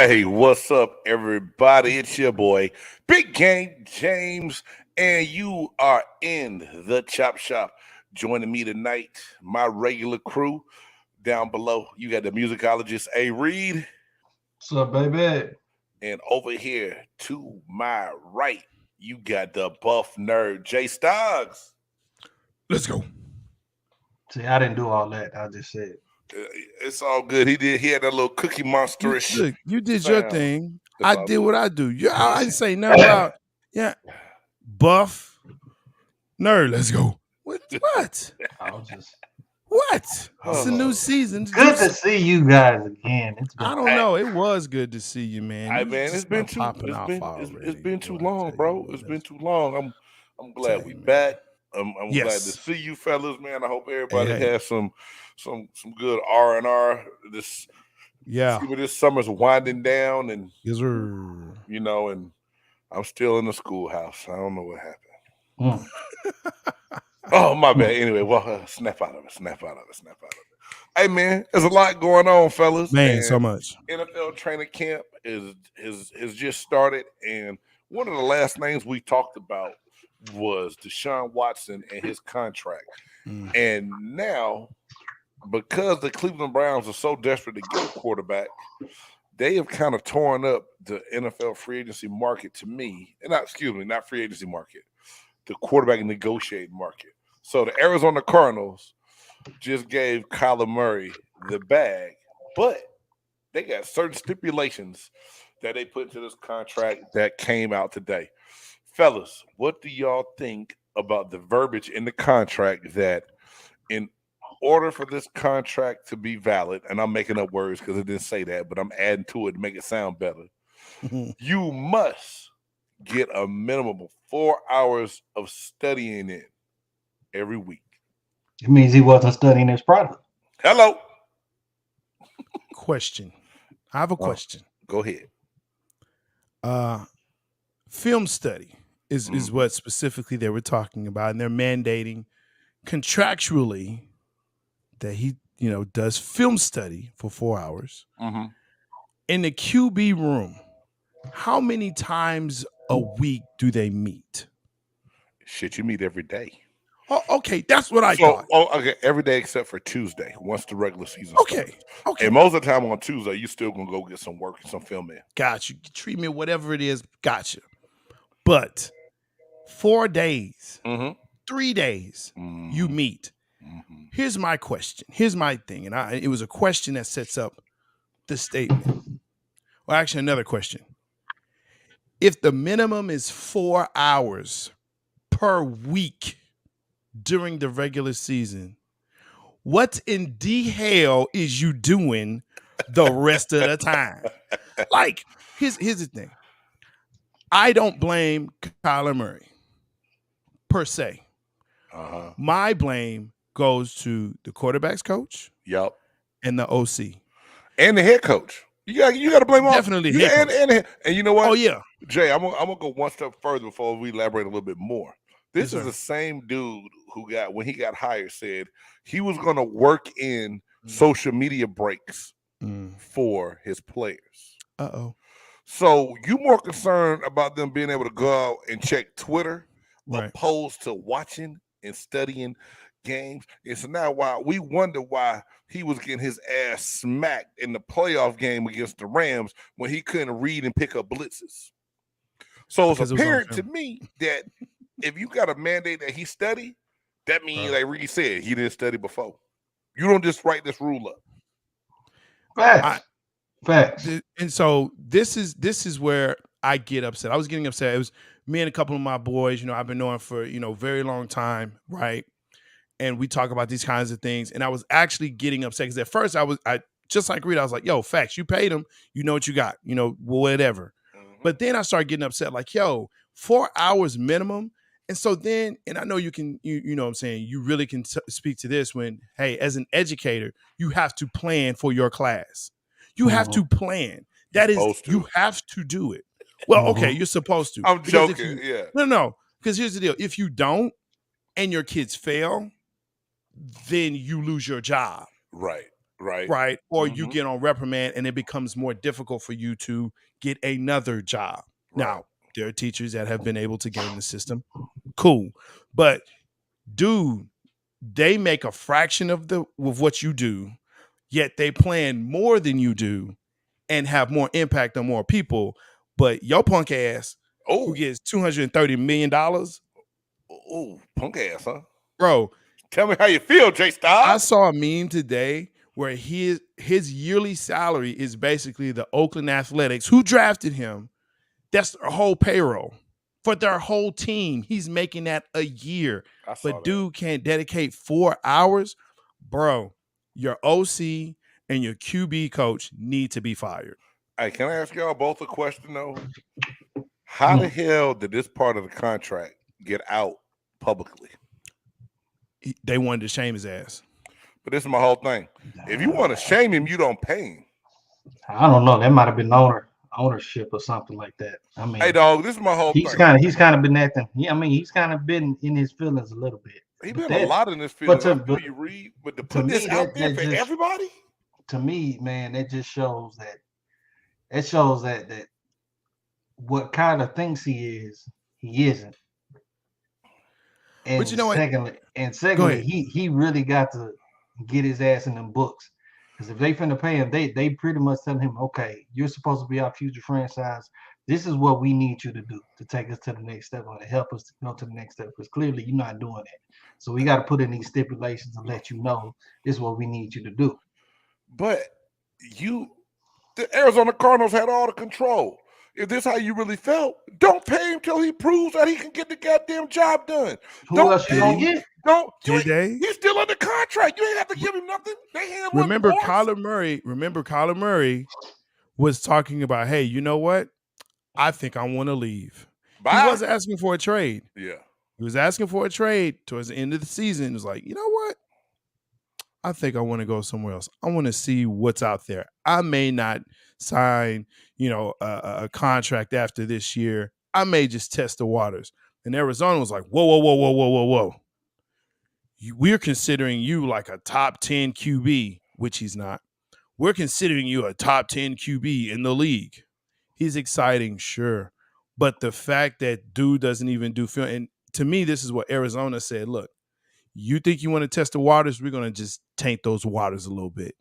Hey, what's up, everybody? It's your boy, Big Game James, and you are in the Chop Shop. Joining me tonight, my regular crew down below. You got the musicologist A. Reed, What's up, baby? and over here to my right, you got the buff nerd, Jay Stoggs. Let's go. See, I didn't do all that. I just said. Uh, It's all good. He had that little cookie monsterish Look, you did your sound. thing. That's I all did good. what I do. I didn't say nothing about buff nerd. Let's go. What? I was just What? It's a new season. good to see you guys again. It's been I don't know. It was good to see you, man. Hey You man, just it's been start too popping off it's already, been too boy, I long, tell bro. you what, It's been that's- too long. I'm glad tell we you, man. back. I'm glad to Yes. see you fellas, man. I hope everybody Hey. has some good R&R. This Yeah. see where this summer's winding down, and Yes, sir. and I'm still in the schoolhouse. I don't know what happened. Oh my bad. Anyway, well, snap out of it. Hey man, there's a lot going on, fellas. Man, and so much. NFL training camp is just started, and one of the last names we talked about was Deshaun Watson and his contract. Mm. And now, because the Cleveland Browns are so desperate to get a quarterback, they have kind of torn up the NFL free agency market to me. And not free agency market, the quarterback negotiating market. So the Arizona Cardinals just gave Kyler Murray the bag, but they got certain stipulations that they put into this contract that came out today. Fellas, what do y'all think about the verbiage in the contract that in order for this contract to be valid, and I'm making up words because it didn't say that, but I'm adding to it to make it sound better, you must get a minimum of 4 hours of studying in every week. It means he wasn't studying his product. Hello. Question. I have a question. Go ahead. Film study is what specifically they were talking about, and they're mandating contractually that he does film study for 4 hours in the QB room. How many times a week do they meet? Shit, you meet every day. Oh, okay, that's what I thought. Okay, every day except for Tuesday, once the regular season starts. Okay. And most of the time on Tuesday, you still gonna go get some work and some film in. Got you. Treat me whatever it is. Got you. But 4 days, 3 days, you meet. Here's my question. Here's my thing. And it was a question that sets up the statement. Well, actually, another question. If the minimum is 4 hours per week during the regular season, what in the hell is you doing the rest of the time? Like, here's the thing. I don't blame Kyler Murray per se. My blame goes to the quarterback's coach. Yep. And the OC. And the head coach. You got to blame all. Definitely head coach. And you know what? Oh, yeah. Jay, I'm gonna go one step further before we elaborate a little bit more. This is the same dude who when he got hired, said he was gonna work in social media breaks for his players. So you more concerned about them being able to go out and check Twitter opposed to watching and studying games. And so now we wonder why he was getting his ass smacked in the playoff game against the Rams when he couldn't read and pick up blitzes. So it's apparent to me that if you got a mandate that he study, that means, like Ricky said, he didn't study before. You don't just write this rule up. Facts. And so this is where I get upset. I was getting upset. It was me and a couple of my boys, I've been knowing for, very long time, right? And we talk about these kinds of things. And I was actually getting upset because at first I just like Reed, I was like, yo, facts, you paid him, you know what you got, whatever. But then I started getting upset, like, yo, 4 hours minimum. And so then, and I know you can, you know what I'm saying, you really can speak to this when, hey, as an educator, you have to plan for your class. You have to plan. That is, you have to do it. Well, okay, you're supposed to. I'm joking, yeah. No, because here's the deal. If you don't and your kids fail, then you lose your job. Right. right? Or you get on reprimand and it becomes more difficult for you to get another job. Right. Now, there are teachers that have been able to game the system. Cool. But dude, they make a fraction of what you do, yet they plan more than you do and have more impact on more people. But your punk ass who gets $230 million, punk ass, huh? bro. Tell me how you feel, Jay Styles. I saw a meme today where his yearly salary is basically the Oakland Athletics, who drafted him. That's their whole payroll for their whole team. He's making that a year. But dude can't dedicate 4 hours. Bro, your OC and your QB coach need to be fired. Hey, can I ask y'all both a question, though? How the hell did this part of the contract get out publicly? They wanted to shame his ass. But this is my whole thing. If you want to shame him, you don't pay him. I don't know. That might have been ownership or something like that. I mean, hey, dog, this is my whole thing. He's kind of been acting. Yeah, I mean, he's kind of been in his feelings a little bit. He's been a lot in his feelings. But you read, but to put this out there for everybody. To me, man, that just shows that. It shows that what kind of thinks he is, he isn't. And but you know secondly, he really got to get his ass in them books. Because if they finna pay him, they pretty much tell him, okay, you're supposed to be our future franchise. This is what we need you to do to take us to the next step or to help us to go to the next step. Because clearly you're not doing that. So we got to put in these stipulations and let you know this is what we need you to do. But the Arizona Cardinals had all the control. If this is how you really felt, don't pay him till he proves that he can get the goddamn job done. Who else you gonna get? He's still under contract. You ain't have to give him nothing. Remember Kyler Murray was talking about, hey, you know what? I think I want to leave. Bye. He wasn't asking for a trade. Yeah. He was asking for a trade towards the end of the season. He was like, you know what? I think I want to go somewhere else. I want to see what's out there. I may not sign, a contract after this year. I may just test the waters. And Arizona was like, whoa. We're considering you like a top 10 QB, which he's not. We're considering you a top 10 QB in the league. He's exciting, sure. But the fact that dude doesn't even do film, and to me, this is what Arizona said, look, you think you want to test the waters? We're going to just taint those waters a little bit,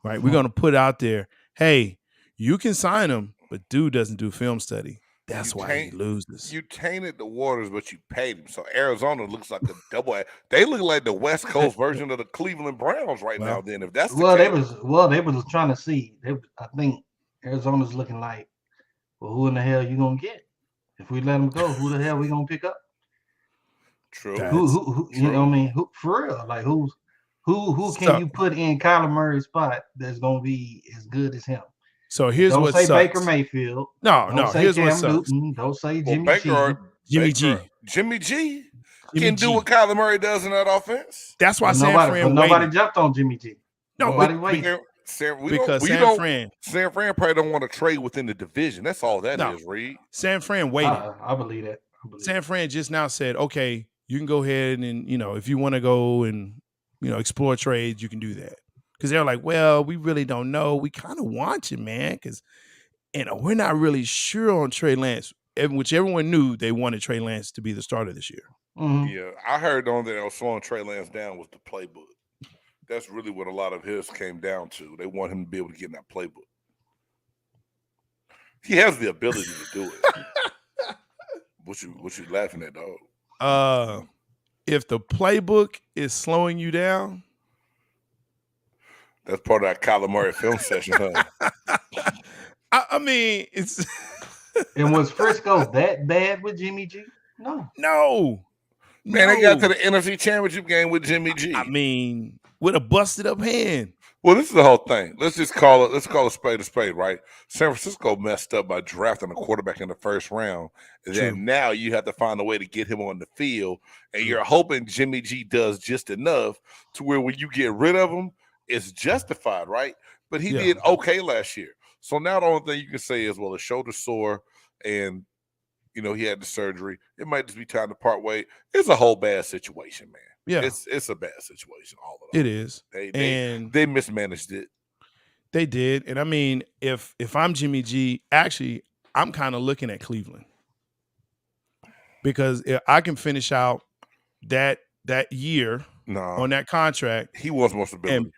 right? Mm-hmm. We're going to put out there, hey, you can sign him, but dude doesn't do film study. That's why he loses. You tainted the waters, but you paid him. So Arizona looks like a double. They look like the West Coast version of the Cleveland Browns right now. Then, if that's they was trying to see. I think Arizona's looking like, well, who in the hell you gonna get? If we let him go, who the hell we gonna pick up? True. Who you know what I mean? Who for real? Like who can you put in Kyler Murray's spot that's gonna be as good as him? So here's what sucks. Don't say Baker Mayfield. No. Here's what sucks. Don't say Jimmy G. Jimmy G can do what Kyler Murray does in that offense. That's why San Fran nobody jumped on Jimmy G. Nobody waited. San Fran probably don't want to trade within the division. That's all that is, Reed. San Fran waited. I believe that. San Fran just now said, okay, you can go ahead and, if you want to go and, explore trades, you can do that. Because they're like, well, we really don't know. We kind of want you, man, because, we're not really sure on Trey Lance, which everyone knew they wanted Trey Lance to be the starter this year. Mm-hmm. Yeah, I heard on that was slowing Trey Lance down was the playbook. That's really what a lot of his came down to. They want him to be able to get in that playbook. He has the ability to do it. What you laughing at, dog? If the playbook is slowing you down, that's part of that Kyler Murray film session, huh? I mean, it's. And was Frisco that bad with Jimmy G? No. Man, they got to the NFC Championship game with Jimmy G. I mean, with a busted up hand. Well, this is the whole thing. Let's call a spade, right? San Francisco messed up by drafting a quarterback in the first round. And then now you have to find a way to get him on the field. And you're hoping Jimmy G does just enough to where when you get rid of him, it's justified, right? But he did okay last year. So now the only thing you can say is, well, his shoulder's sore and You know, he had the surgery. It might just be time to part way. It's a whole bad situation, man. Yeah, it's a bad situation. All of them. it is. They mismanaged it. They did, and I mean, if I'm Jimmy G, actually, I'm kind of looking at Cleveland because if I can finish out that year on that contract. He wants more stability.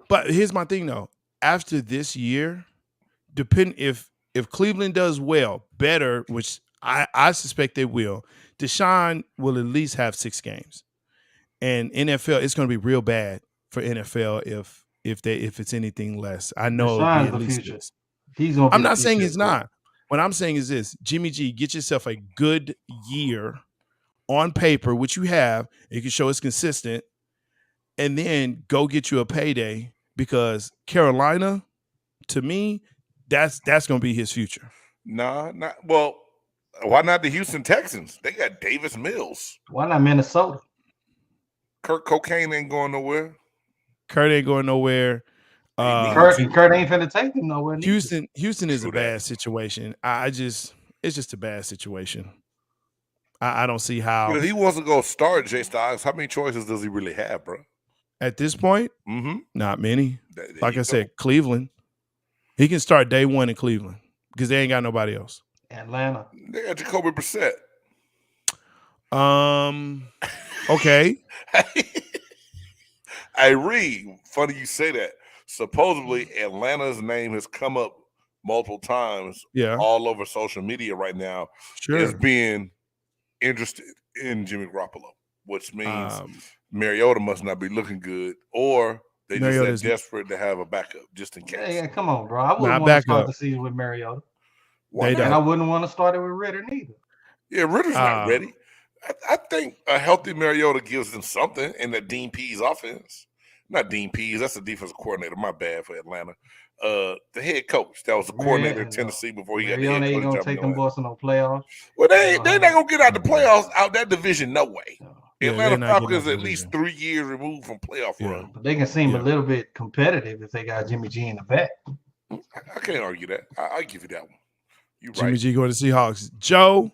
But here's my thing, though. After this year, if Cleveland does better, which I suspect they will, Deshaun will at least have 6 games, and NFL, it's going to be real bad for NFL if it's anything less. I know it'll be at least future. 6. I'm not saying it's not. What I'm saying is this: Jimmy G, get yourself a good year on paper, which you have. You can show it's consistent, and then go get you a payday, because Carolina, to me, that's going to be his future. Why not the Houston Texans? They got Davis Mills. Why not Minnesota? Kurt Cocaine ain't going nowhere. Kurt ain't going nowhere. Kurt ain't finna take him nowhere. Houston is a bad situation. It's just a bad situation. I don't see how. But if he wants to go start Jay Styles, how many choices does he really have, bro? At this point, not many. Like I said, Cleveland. He can start day one in Cleveland because they ain't got nobody else. Atlanta. They got Jacoby Brissett. Okay. I read. Funny you say that. Supposedly, Atlanta's name has come up multiple times. Yeah. All over social media right now. Sure. As being interested in Jimmy Garoppolo, which means Mariota must not be looking good, or they just desperate to have a backup just in case. Yeah, come on, bro. I wouldn't want to start the season with Mariota. And I wouldn't want to start it with Ritter neither. Yeah, Ritter's not ready. I think a healthy Mariota gives them something in the Dean Pease offense. Not Dean Pease, that's the defensive coordinator. My bad for Atlanta. The head coach that was the coordinator in Tennessee before he got the head coach. Ain't gonna take them boys to no playoffs. Well, they're not gonna get out the playoffs out that division, no way. Atlanta Falcons at least 3 years removed from playoff run. But they can seem a little bit competitive if they got Jimmy G in the back. I can't argue that. I give you that one. You right. Jimmy G going to Seahawks. Joe,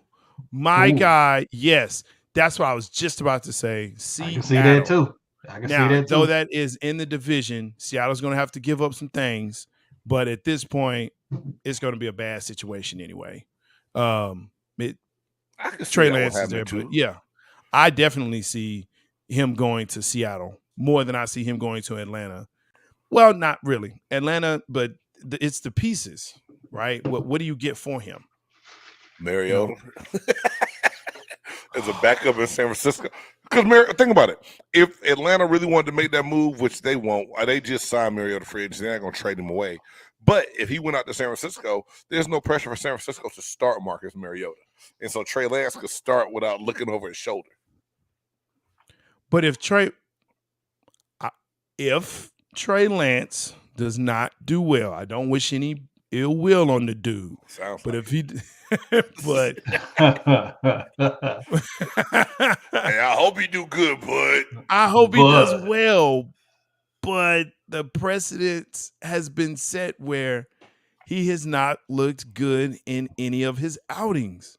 my guy, yes. That's what I was just about to say. I can see that too. Though that is in the division, Seattle's going to have to give up some things. But at this point, it's going to be a bad situation anyway. Trey Lance is there, but yeah, I definitely see him going to Seattle more than I see him going to Atlanta. Well, not really Atlanta, but it's the pieces, right? What do you get for him? Mariota as a backup in San Francisco. Because think about it. If Atlanta really wanted to make that move, which they won't, they just signed Mariota free agency. They're not going to trade him away. But if he went out to San Francisco, there's no pressure for San Francisco to start Marcus Mariota. And so Trey Lance could start without looking over his shoulder. But if Trey Lance does not do well, I don't wish any ill will on the dude. But if he but hey, I hope he do good, bud. I hope he does well. But the precedent has been set where he has not looked good in any of his outings.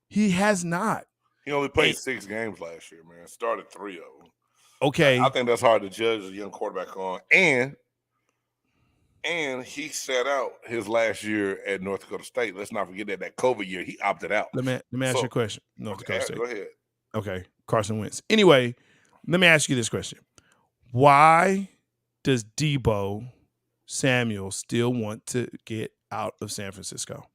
He has not. He only played 6 games last year, man. Started 3 of them. Okay. I think that's hard to judge a young quarterback on. And he sat out his last year at North Dakota State. Let's not forget that COVID year, he opted out. Let me ask you a question. North Dakota State. Go ahead. Okay. Carson Wentz. Anyway, let me ask you this question. Why does Deebo Samuel still want to get out of San Francisco?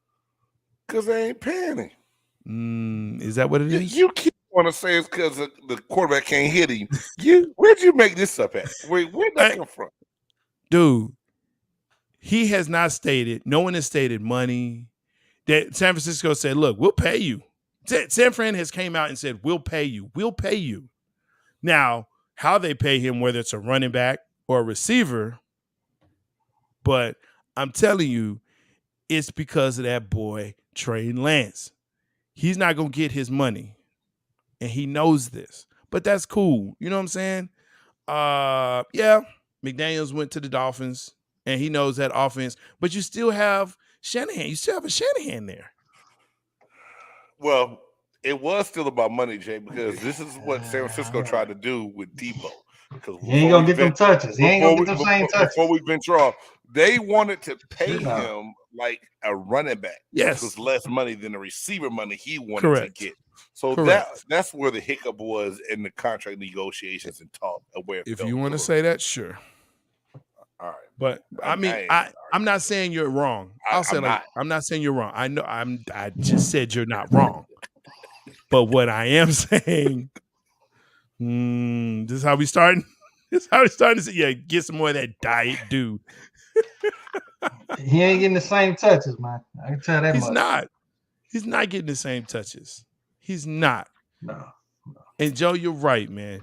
Because they ain't paying him. Is that what it is? You keep want to say it's because the quarterback can't hit him. Where'd you make this up at? Where'd that come from? Dude, he has not stated, no one has stated money. That San Francisco said, look, we'll pay you. San Fran has came out and said, we'll pay you. We'll pay you. Now, how they pay him, whether it's a running back or a receiver, but I'm telling you, it's because of that boy, Trey Lance. He's not going to get his money, and he knows this. But that's cool. You know what I'm saying? Yeah, McDaniels went to the Dolphins, and he knows that offense. But you still have Shanahan. You still have a Shanahan there. Well, it was still about money, Jay, because this is what San Francisco tried to do with Debo. Because he ain't gonna get them touches. He ain't gonna get them same touches. Before we venture off, they wanted to pay him like a running back, which was less money than the receiver money he wanted to get. So that's where the hiccup was in the contract negotiations and talk. If you want to say that, sure. All right, but I'm not saying you're wrong. I'm not saying you're wrong. I know I just said you're not wrong. But what I am saying, this is how we starting. This is how we starting to say, get some more of that diet dude. He ain't getting the same touches, man. I can tell that much. He's not getting the same touches. He's not. No. And Joe, you're right, man.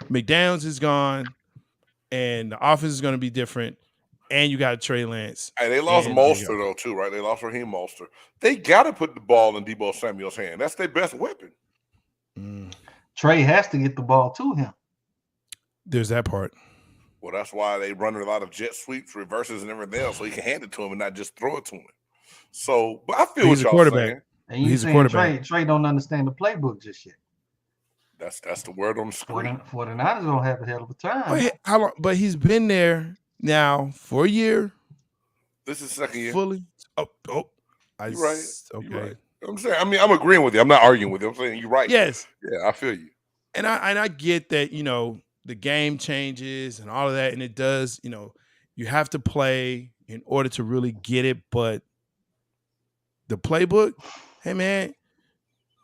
McDaniels is gone, and the offense is going to be different. And you got Trey Lance. Hey, they lost Mostert though too, right? They lost Raheem Mostert. They got to put the ball in Deebo Samuel's hand. That's their best weapon. Trey has to get the ball to him. There's that part. Well, that's why they run a lot of jet sweeps, reverses, and everything else, so he can hand it to him and not just throw it to him. So, but I feel what y'all saying. And he's a quarterback. Trey don't understand the playbook just yet. That's the word on the screen. 49ers gonna have a hell of a time. How long? But he's been there now for a year. This is second year. Fully. You're right. Okay. You're right. I'm saying. I mean, I'm agreeing with you. I'm not arguing with you. I'm saying you're right. Yes. Yeah, I feel you. And I get that. The game changes and all of that, and it does. You have to play in order to really get it. But the playbook, hey man,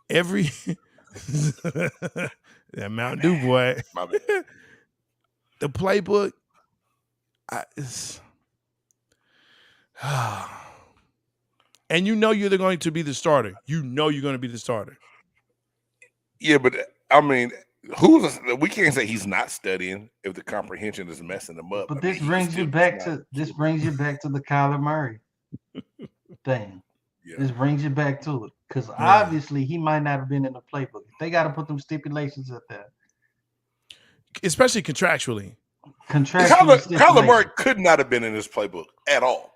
every that Mountain Dew boy, my bad. The playbook, and you're going to be the starter. You're going to be the starter. Yeah, but I mean, we can't say he's not studying if the comprehension is messing him up. But this brings you back to the Kyler Murray thing. Yeah. This brings you back to it because obviously he might not have been in the playbook. They got to put them stipulations up there, especially contractually. Kyler Murray could not have been in this playbook at all,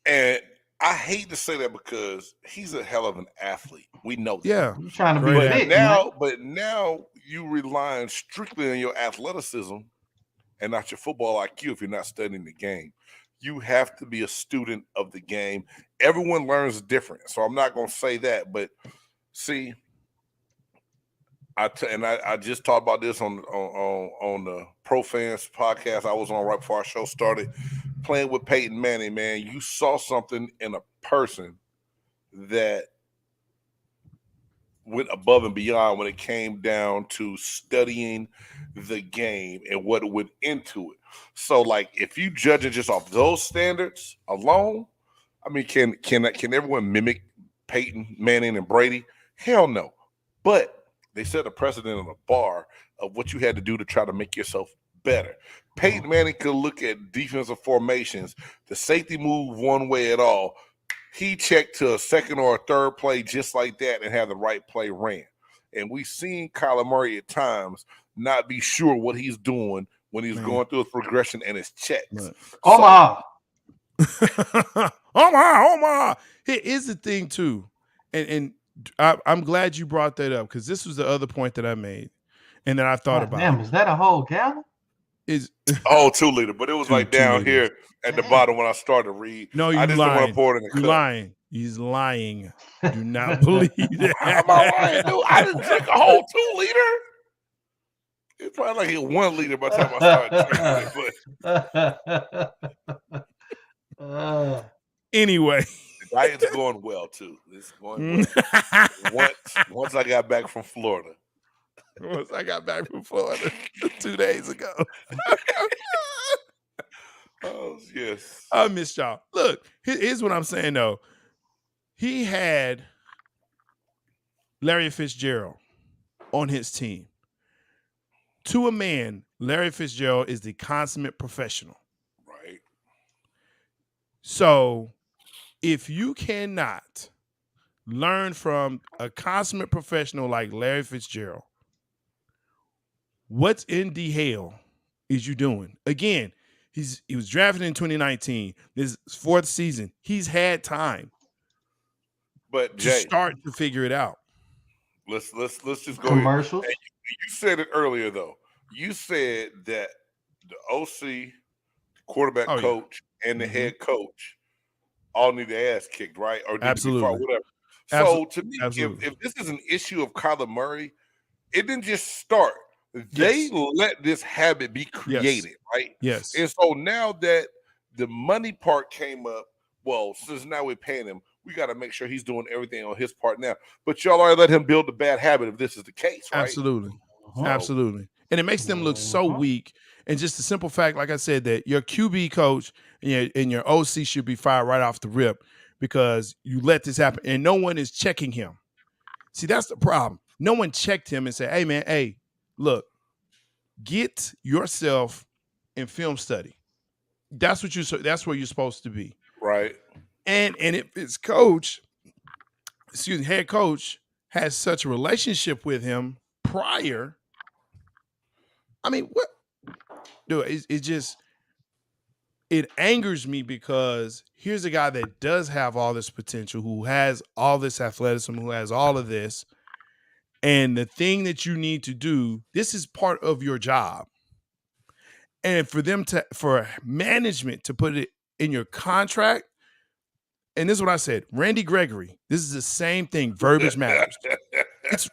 and I hate to say that because he's a hell of an athlete. We know that. Yeah, you're trying to be big now, but now you relying strictly on your athleticism and not your football IQ if you're not studying the game. You have to be a student of the game. Everyone learns different, so I'm not going to say that. But see, I just talked about this on the Pro Fans podcast I was on right before our show started. Playing with Peyton Manning, man, you saw something in a person that went above and beyond when it came down to studying the game and what went into it. So, like, if you judge it just off those standards alone, I mean, can everyone mimic Peyton Manning and Brady? Hell no. But they set a precedent on a bar of what you had to do to try to make yourself better. Peyton Manning could look at defensive formations. The safety move one way at all. He checked to a second or a third play just like that and have the right play ran. And we've seen Kyler Murray at times not be sure what he's doing when he's going through his progression and his checks. Omaha. Omaha. Here's the thing, too. And I'm glad you brought that up because this was the other point that I made and that I thought about. Damn, is that a whole gallon? 2 liter, but it was like down here at the bottom when I started to read. No, I just don't want to pour it in the cup. Lying. He's lying. Do not believe that. I'm lying, dude. I didn't drink a whole 2 liter. It's probably like 1 liter by the time I started drinking it. Anyway. The diet's going well, too. It's going well. Once I got back from Florida. 2 days ago. Oh, yes. I missed y'all. Look, here's what I'm saying, though. He had Larry Fitzgerald on his team. To a man, Larry Fitzgerald is the consummate professional. Right. So if you cannot learn from a consummate professional like Larry Fitzgerald, what in the hell is you doing? Again, he was drafted in 2019. This is 4th season. He's had time. But to Jay, start to figure it out. let's just go Commercials. Hey, you said it earlier though. You said that the OC, quarterback Oh, yeah. coach, and the head coach all need their ass kicked, right? Or need Absolutely. to be fired, whatever. So to me, if this is an issue of Kyler Murray, it didn't just start. They let this habit be created, right? Yes. And so now that the money part came up, well, since now we're paying him, we got to make sure he's doing everything on his part now. But y'all already let him build the bad habit if this is the case, right? Absolutely. Absolutely. And it makes them look so weak. And just the simple fact, like I said, that your QB coach and your OC should be fired right off the rip because you let this happen and no one is checking him. See, that's the problem. No one checked him and said, hey, man, hey, look, get yourself in film study. That's where you're supposed to be. Right. And if his head coach has such a relationship with him prior, I mean, what? Dude, it angers me because here's a guy that does have all this potential, who has all this athleticism, who has all of this. And the thing that you need to do, this is part of your job. And for management to put it in your contract, and this is what I said, Randy Gregory, this is the same thing. Verbiage matters.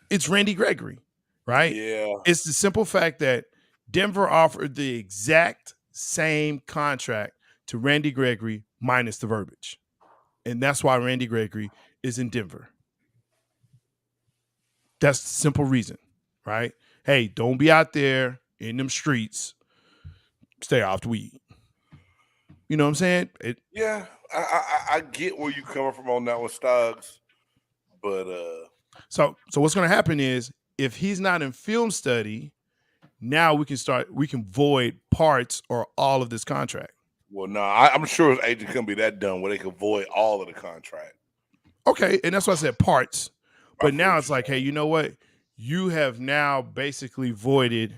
It's Randy Gregory, right? Yeah. It's the simple fact that Denver offered the exact same contract to Randy Gregory minus the verbiage. And that's why Randy Gregory is in Denver. That's the simple reason, right? Hey, don't be out there in them streets. Stay off the weed. You know what I'm saying? Yeah, I get where you coming from on that one, Stoggs. But so what's going to happen is if he's not in film study, now we can void parts or all of this contract. Well, no, I'm sure his agent couldn't be that dumb where they could void all of the contract. Okay, and that's why I said parts. But now it's like, hey, you know what? You have now basically voided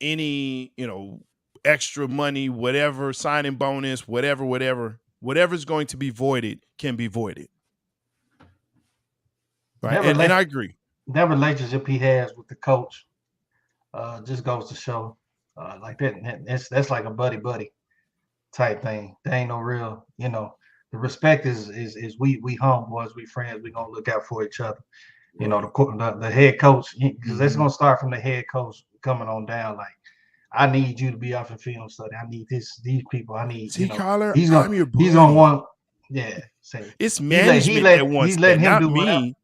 any, extra money, whatever, signing bonus, whatever's going to be voided can be voided. Right. And I agree. That relationship he has with the coach just goes to show like that's like a buddy type thing. There ain't no real, the respect is we homeboys, we friends, we gonna look out for each other. You know, the head coach, because that's gonna start from the head coach coming on down. Like, I need you to be off in film study. I need these people. I need. See, Kyler, he's gonna want. Yeah, say it's management that wants that, not me.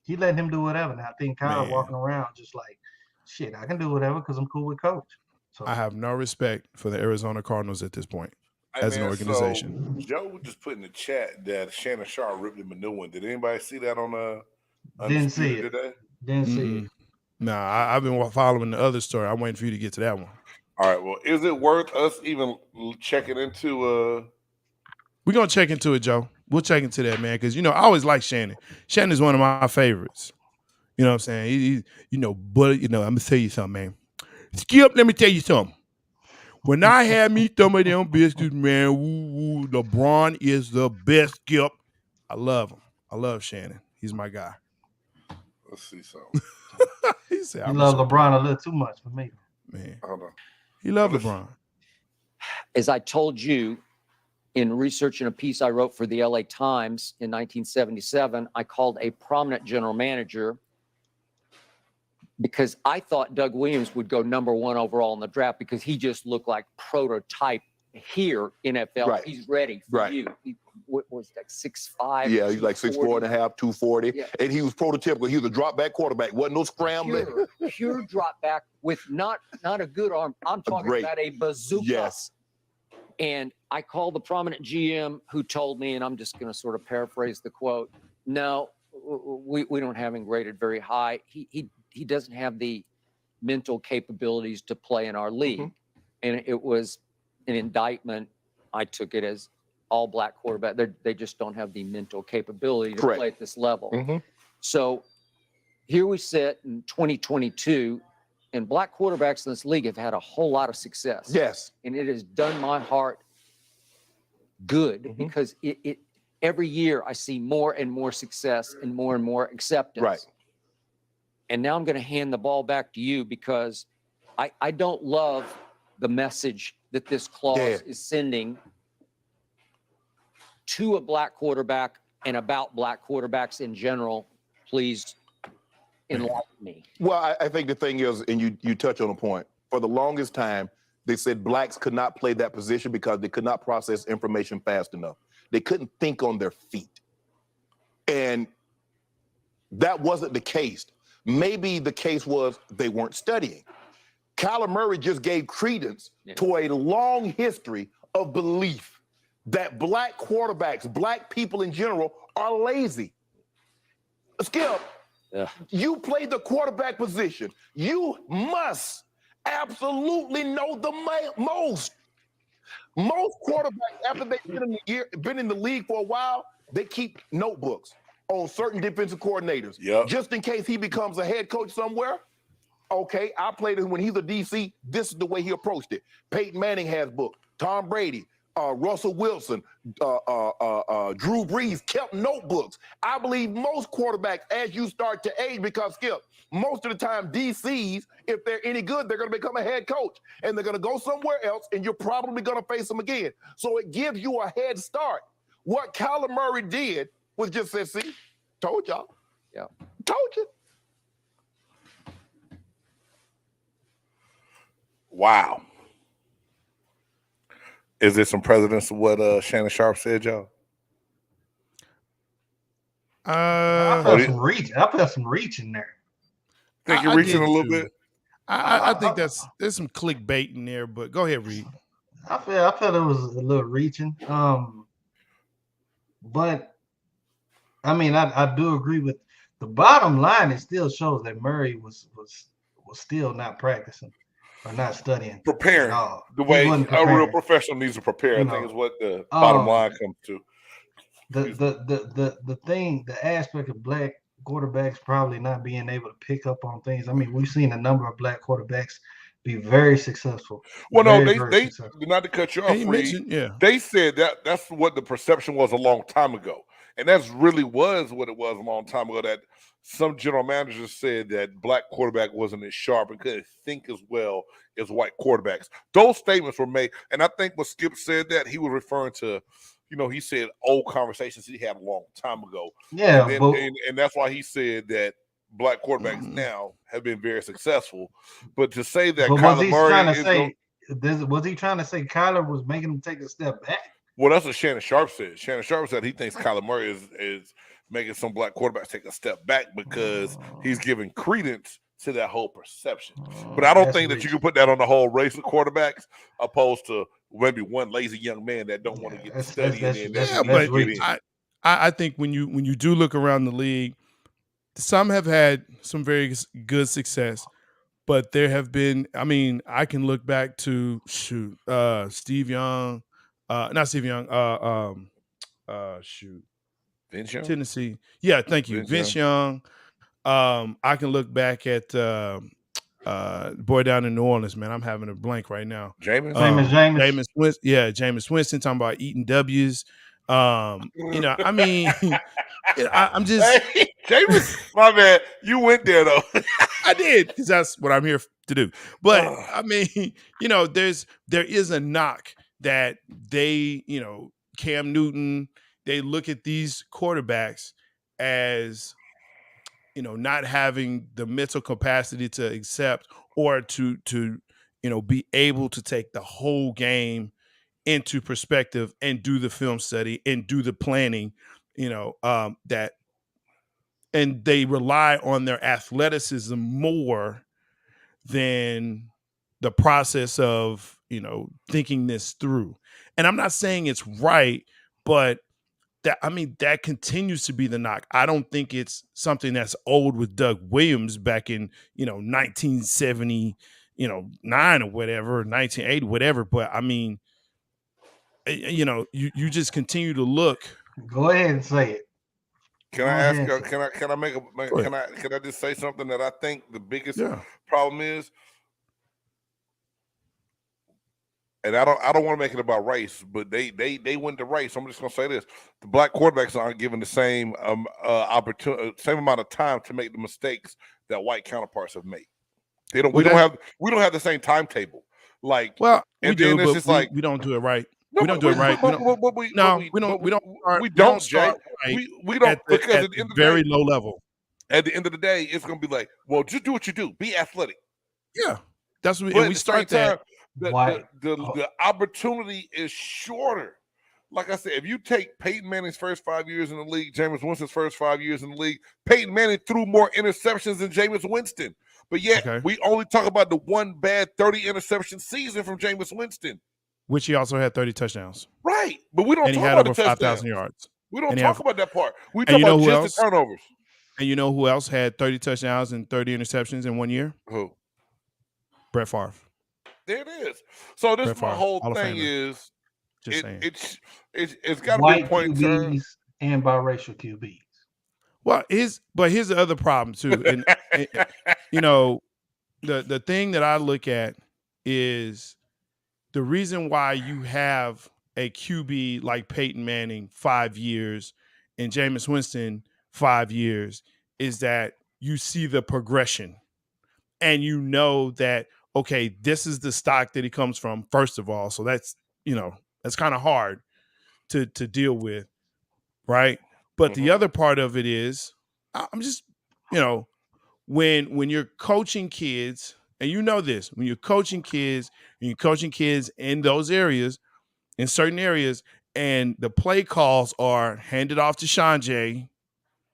He letting him do whatever. Now I think Kyler walking around just like, shit, I can do whatever because I'm cool with coach. So I have no respect for the Arizona Cardinals at this point as an organization. So Joe just put in the chat that Shannon Sharp ripped him a new one. Did anybody see that on Didn't see it today? Didn't see it. Nah, I've been following the other story. I'm waiting for you to get to that one. All right. Well, is it worth us even checking into? We're gonna check into it, Joe. We'll check into that, man, because I always like Shannon. Shannon's one of my favorites. You know what I'm saying? But I'm gonna tell you something, man. Skip, let me tell you something. When I had me some of them biscuits, man, LeBron is the best, Skip. I love him. I love Shannon. He's my guy. Let's see something. He said, "You love LeBron a little too much for me, man." Hold on. He loved LeBron. As I told you in researching a piece I wrote for the LA Times in 1977, I called a prominent general manager because I thought Doug Williams would go number 1 overall in the draft because he just looked like prototype here NFL. Right. He's ready for you. He was like 6'5". Yeah, he's like 6'4" and a half, 240. Yeah. And he was prototypical. He was a drop back quarterback. Wasn't no scrambling. Pure drop back with not a good arm. I'm talking about a bazooka. Yes. And I called the prominent GM who told me, and I'm just going to sort of paraphrase the quote, no, we don't have him graded very high. He doesn't have the mental capabilities to play in our league. Mm-hmm. And it was an indictment. I took it as all black quarterback. They just don't have the mental capability to play at this level. Mm-hmm. So here we sit in 2022, and black quarterbacks in this league have had a whole lot of success. Yes. And it has done my heart good because it every year I see more and more success and more acceptance. Right. And now I'm going to hand the ball back to you because I don't love the message that this clause is sending to a black quarterback and about black quarterbacks in general. Please enlighten me. Well, I think the thing is, and you touch on a point, for the longest time, they said blacks could not play that position because they could not process information fast enough. They couldn't think on their feet. And that wasn't the case. Maybe the case was they weren't studying. Kyler Murray just gave credence to a long history of belief that black quarterbacks, black people in general, are lazy. Skip, you play the quarterback position. You must absolutely know the most. Most quarterbacks, after they've been in the league for a while, they keep notebooks on certain defensive coordinators. Just in case he becomes a head coach somewhere. Okay, I played him when he's a DC. This is the way he approached it. Peyton Manning has books. Tom Brady, Russell Wilson, Drew Brees kept notebooks. I believe most quarterbacks, as you start to age, because Skip, most of the time DCs, if they're any good, they're going to become a head coach, and they're going to go somewhere else, and you're probably going to face them again. So it gives you a head start. What Kyler Murray did was just say, see, told y'all. Yeah. Told you. Wow. Is there some precedence of what Shannon Sharp said, y'all? I felt some reach. I felt some reach in there. Think you're reaching a little bit? I think there's some clickbait in there, but go ahead, Reed. I felt it was a little reaching. But I mean, I do agree with the bottom line. It still shows that Murray was still not practicing or not studying, preparing the way a real professional needs to prepare. I think is what the bottom line comes to. The thing, the aspect of black quarterbacks probably not being able to pick up on things. I mean, we've seen a number of black quarterbacks be very successful. Well, no, they not to cut you off, they said that's what the perception was a long time ago. And that's really was what it was a long time ago, that some general managers said that black quarterback wasn't as sharp and couldn't think as well as white quarterbacks. Those statements were made. And I think when Skip said that, he was referring to, he said old conversations he had a long time ago. Yeah. And that's why he said that black quarterbacks now have been very successful. But to say that Kyler Murray was he trying to say Kyler was making him take a step back? Well, that's what Shannon Sharp said. Shannon Sharp said he thinks Kyler Murray is making some black quarterbacks take a step back because he's giving credence to that whole perception. But I don't think that you can put that on the whole race of quarterbacks opposed to maybe one lazy young man that don't want to get studying. But I think when you do look around the league, some have had some very good success, but there have been, I mean, I can look back to Steve Young. Not Steve Young. Vince Young? Tennessee. Yeah, thank you, Vince Young. I can look back at boy down in New Orleans. Man, I'm having a blank right now. Jameis Winston. Yeah, Jameis Winston. Talking about eating W's. I mean, I'm just Jameis. My man, you went there though. I did because that's what I'm here to do. But I mean, there is a knock that they, Cam Newton, they look at these quarterbacks as, not having the mental capacity to accept or to be able to take the whole game into perspective and do the film study and do the planning, and they rely on their athleticism more than the process of, thinking this through. And I'm not saying it's right, but that continues to be the knock. I don't think it's something that's old with Doug Williams back in, 1970, 9 or whatever, 1980, whatever. But I mean, you just continue to look. Go ahead and say it. Can I ask? Can I just say something that I think the biggest problem is? and I don't want to make it about race, but they went to race. So I'm just gonna say this: the black quarterbacks aren't given the same opportunity, same amount of time to make the mistakes that white counterparts have made. They don't. We don't have the same timetable. Like, well, we and do, then it's but just like we don't do it right. no, We don't do it right. We don't, Jay. start right We don't because at at the end of the very day, low level. at the end of the day, it's gonna be like, well, just do what you do. Be athletic. Yeah, that's what But and at we the start same that. time, the opportunity is shorter. Like I said, if you take Peyton Manning's first 5 years in the league, Jameis Winston's first 5 years in the league, Peyton Manning threw more interceptions than Jameis Winston. But yet, we only talk about the one bad 30 interception season from Jameis Winston. Which he also had 30 touchdowns. Right. But we don't and talk he had about over the 5,000 yards. We don't talk about that part. We and talk about just the turnovers. And you know who else had 30 touchdowns and 30 interceptions in 1 year? Who? Brett Favre. There it is. So this my whole Hall of thing Famer. is It's got to be a point in time. And biracial QBs. Well, here's the other problem too. And you know, the thing that I look at is the reason why you have a QB like Peyton Manning 5 years and Jameis Winston 5 years is that you see the progression and you know that, okay, this is the stock that he comes from, first of all. So that's kind of hard to deal with, right? But the other part of it is, I'm just, when you're coaching kids, and you know this, when you're coaching kids in those areas, in certain areas, and the play calls are handed off to Sean Jay,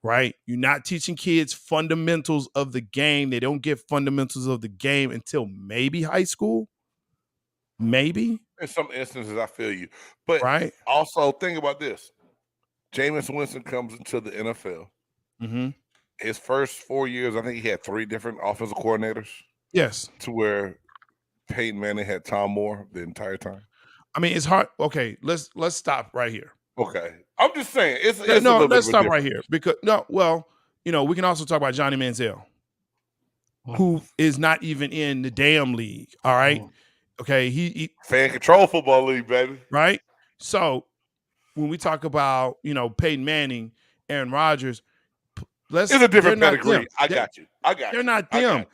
right? You're not teaching kids fundamentals of the game. They don't get fundamentals of the game until maybe high school. Maybe. In some instances, I feel you. But right. Also, think about this. Jameis Winston comes into the NFL. Mm-hmm. His first 4 years, I think he had 3 different offensive coordinators. Yes. To where Peyton Manning had Tom Moore the entire time. I mean, it's hard. Okay, let's stop right here. Okay. I'm just saying. It's let's stop right here. Because, we can also talk about Johnny Manziel, who is not even in the damn league, all right? Okay, he fan control football league, baby. Right? So when we talk about, Peyton Manning, Aaron Rodgers, it's a different pedigree. I got you. They're not them.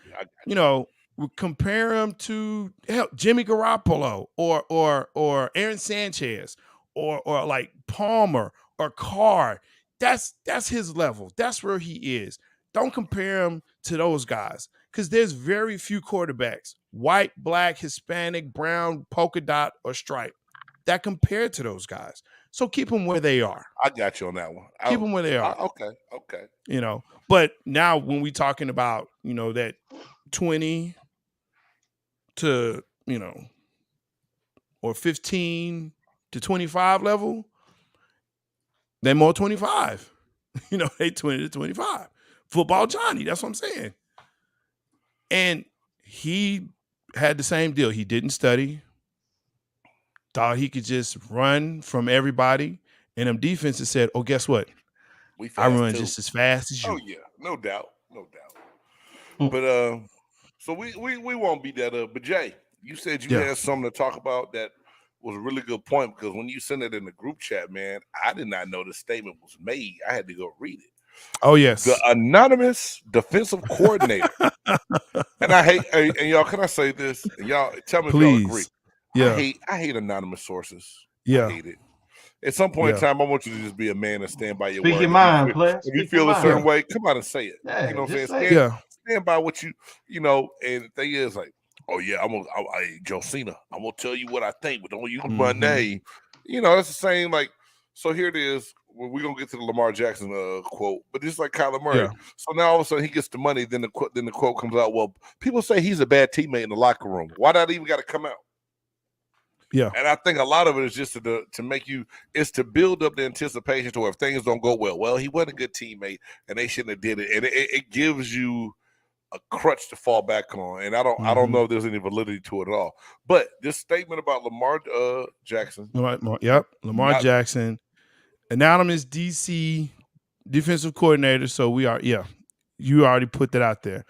We compare them to Jimmy Garoppolo or Aaron Sanchez or like Palmer or Carr. That's his level. That's where he is. Don't compare him to those guys because there's very few quarterbacks, white, black, Hispanic, brown, polka dot, or stripe, that compare to those guys. So keep them where they are. I got you on that one. Keep them where they are. Okay. But now when we talking about, that 20 to, or 15 to 25 level, they're more 25. They 20 to 25. Football Johnny, that's what I'm saying. And he had the same deal. He didn't study. Thought he could just run from everybody. And them defenses said, oh, guess what? I run just as fast as you. Oh, yeah. No doubt. But so we won't beat that up. But Jay, you said you had something to talk about that was a really good point, because when you sent it in the group chat, man, I did not know the statement was made. I had to go read it. Oh, yes. The anonymous defensive coordinator. And I hate, and y'all, can I say this? And y'all tell me Please. If y'all agree. Yeah. I hate anonymous sources. Yeah. I hate it. At some point in time, I want you to just be a man and stand by your word. Speak your mind, If you feel a certain way, come out and say it. Yeah, you know what I'm saying? Stand by what and the thing is, like, oh yeah, Josina, I'm gonna tell you what I think, but don't use my name. It's the same. Like, so here it is. We're gonna get to the Lamar Jackson quote, but just like Kyler Murray. Yeah. So now all of a sudden he gets the money. Then the quote comes out. Well, people say he's a bad teammate in the locker room. Why not even got to come out? Yeah. And I think a lot of it is just to make you, it's to build up the anticipation to where if things don't go well, he wasn't a good teammate and they shouldn't have did it. And it gives you a crutch to fall back on. And I don't know if there's any validity to it at all. But this statement about Lamar Jackson. Lamar Jackson, anonymous DC defensive coordinator. So you already put that out there.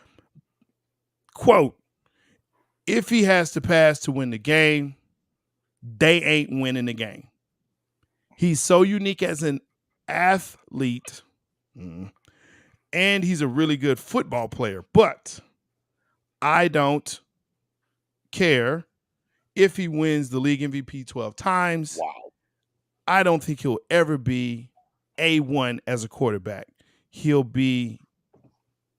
Quote, if he has to pass to win the game, they ain't winning the game. He's so unique as an athlete, and he's a really good football player. But I don't care if he wins the league MVP 12 times. Wow. I don't think he'll ever be A1 as a quarterback. He'll be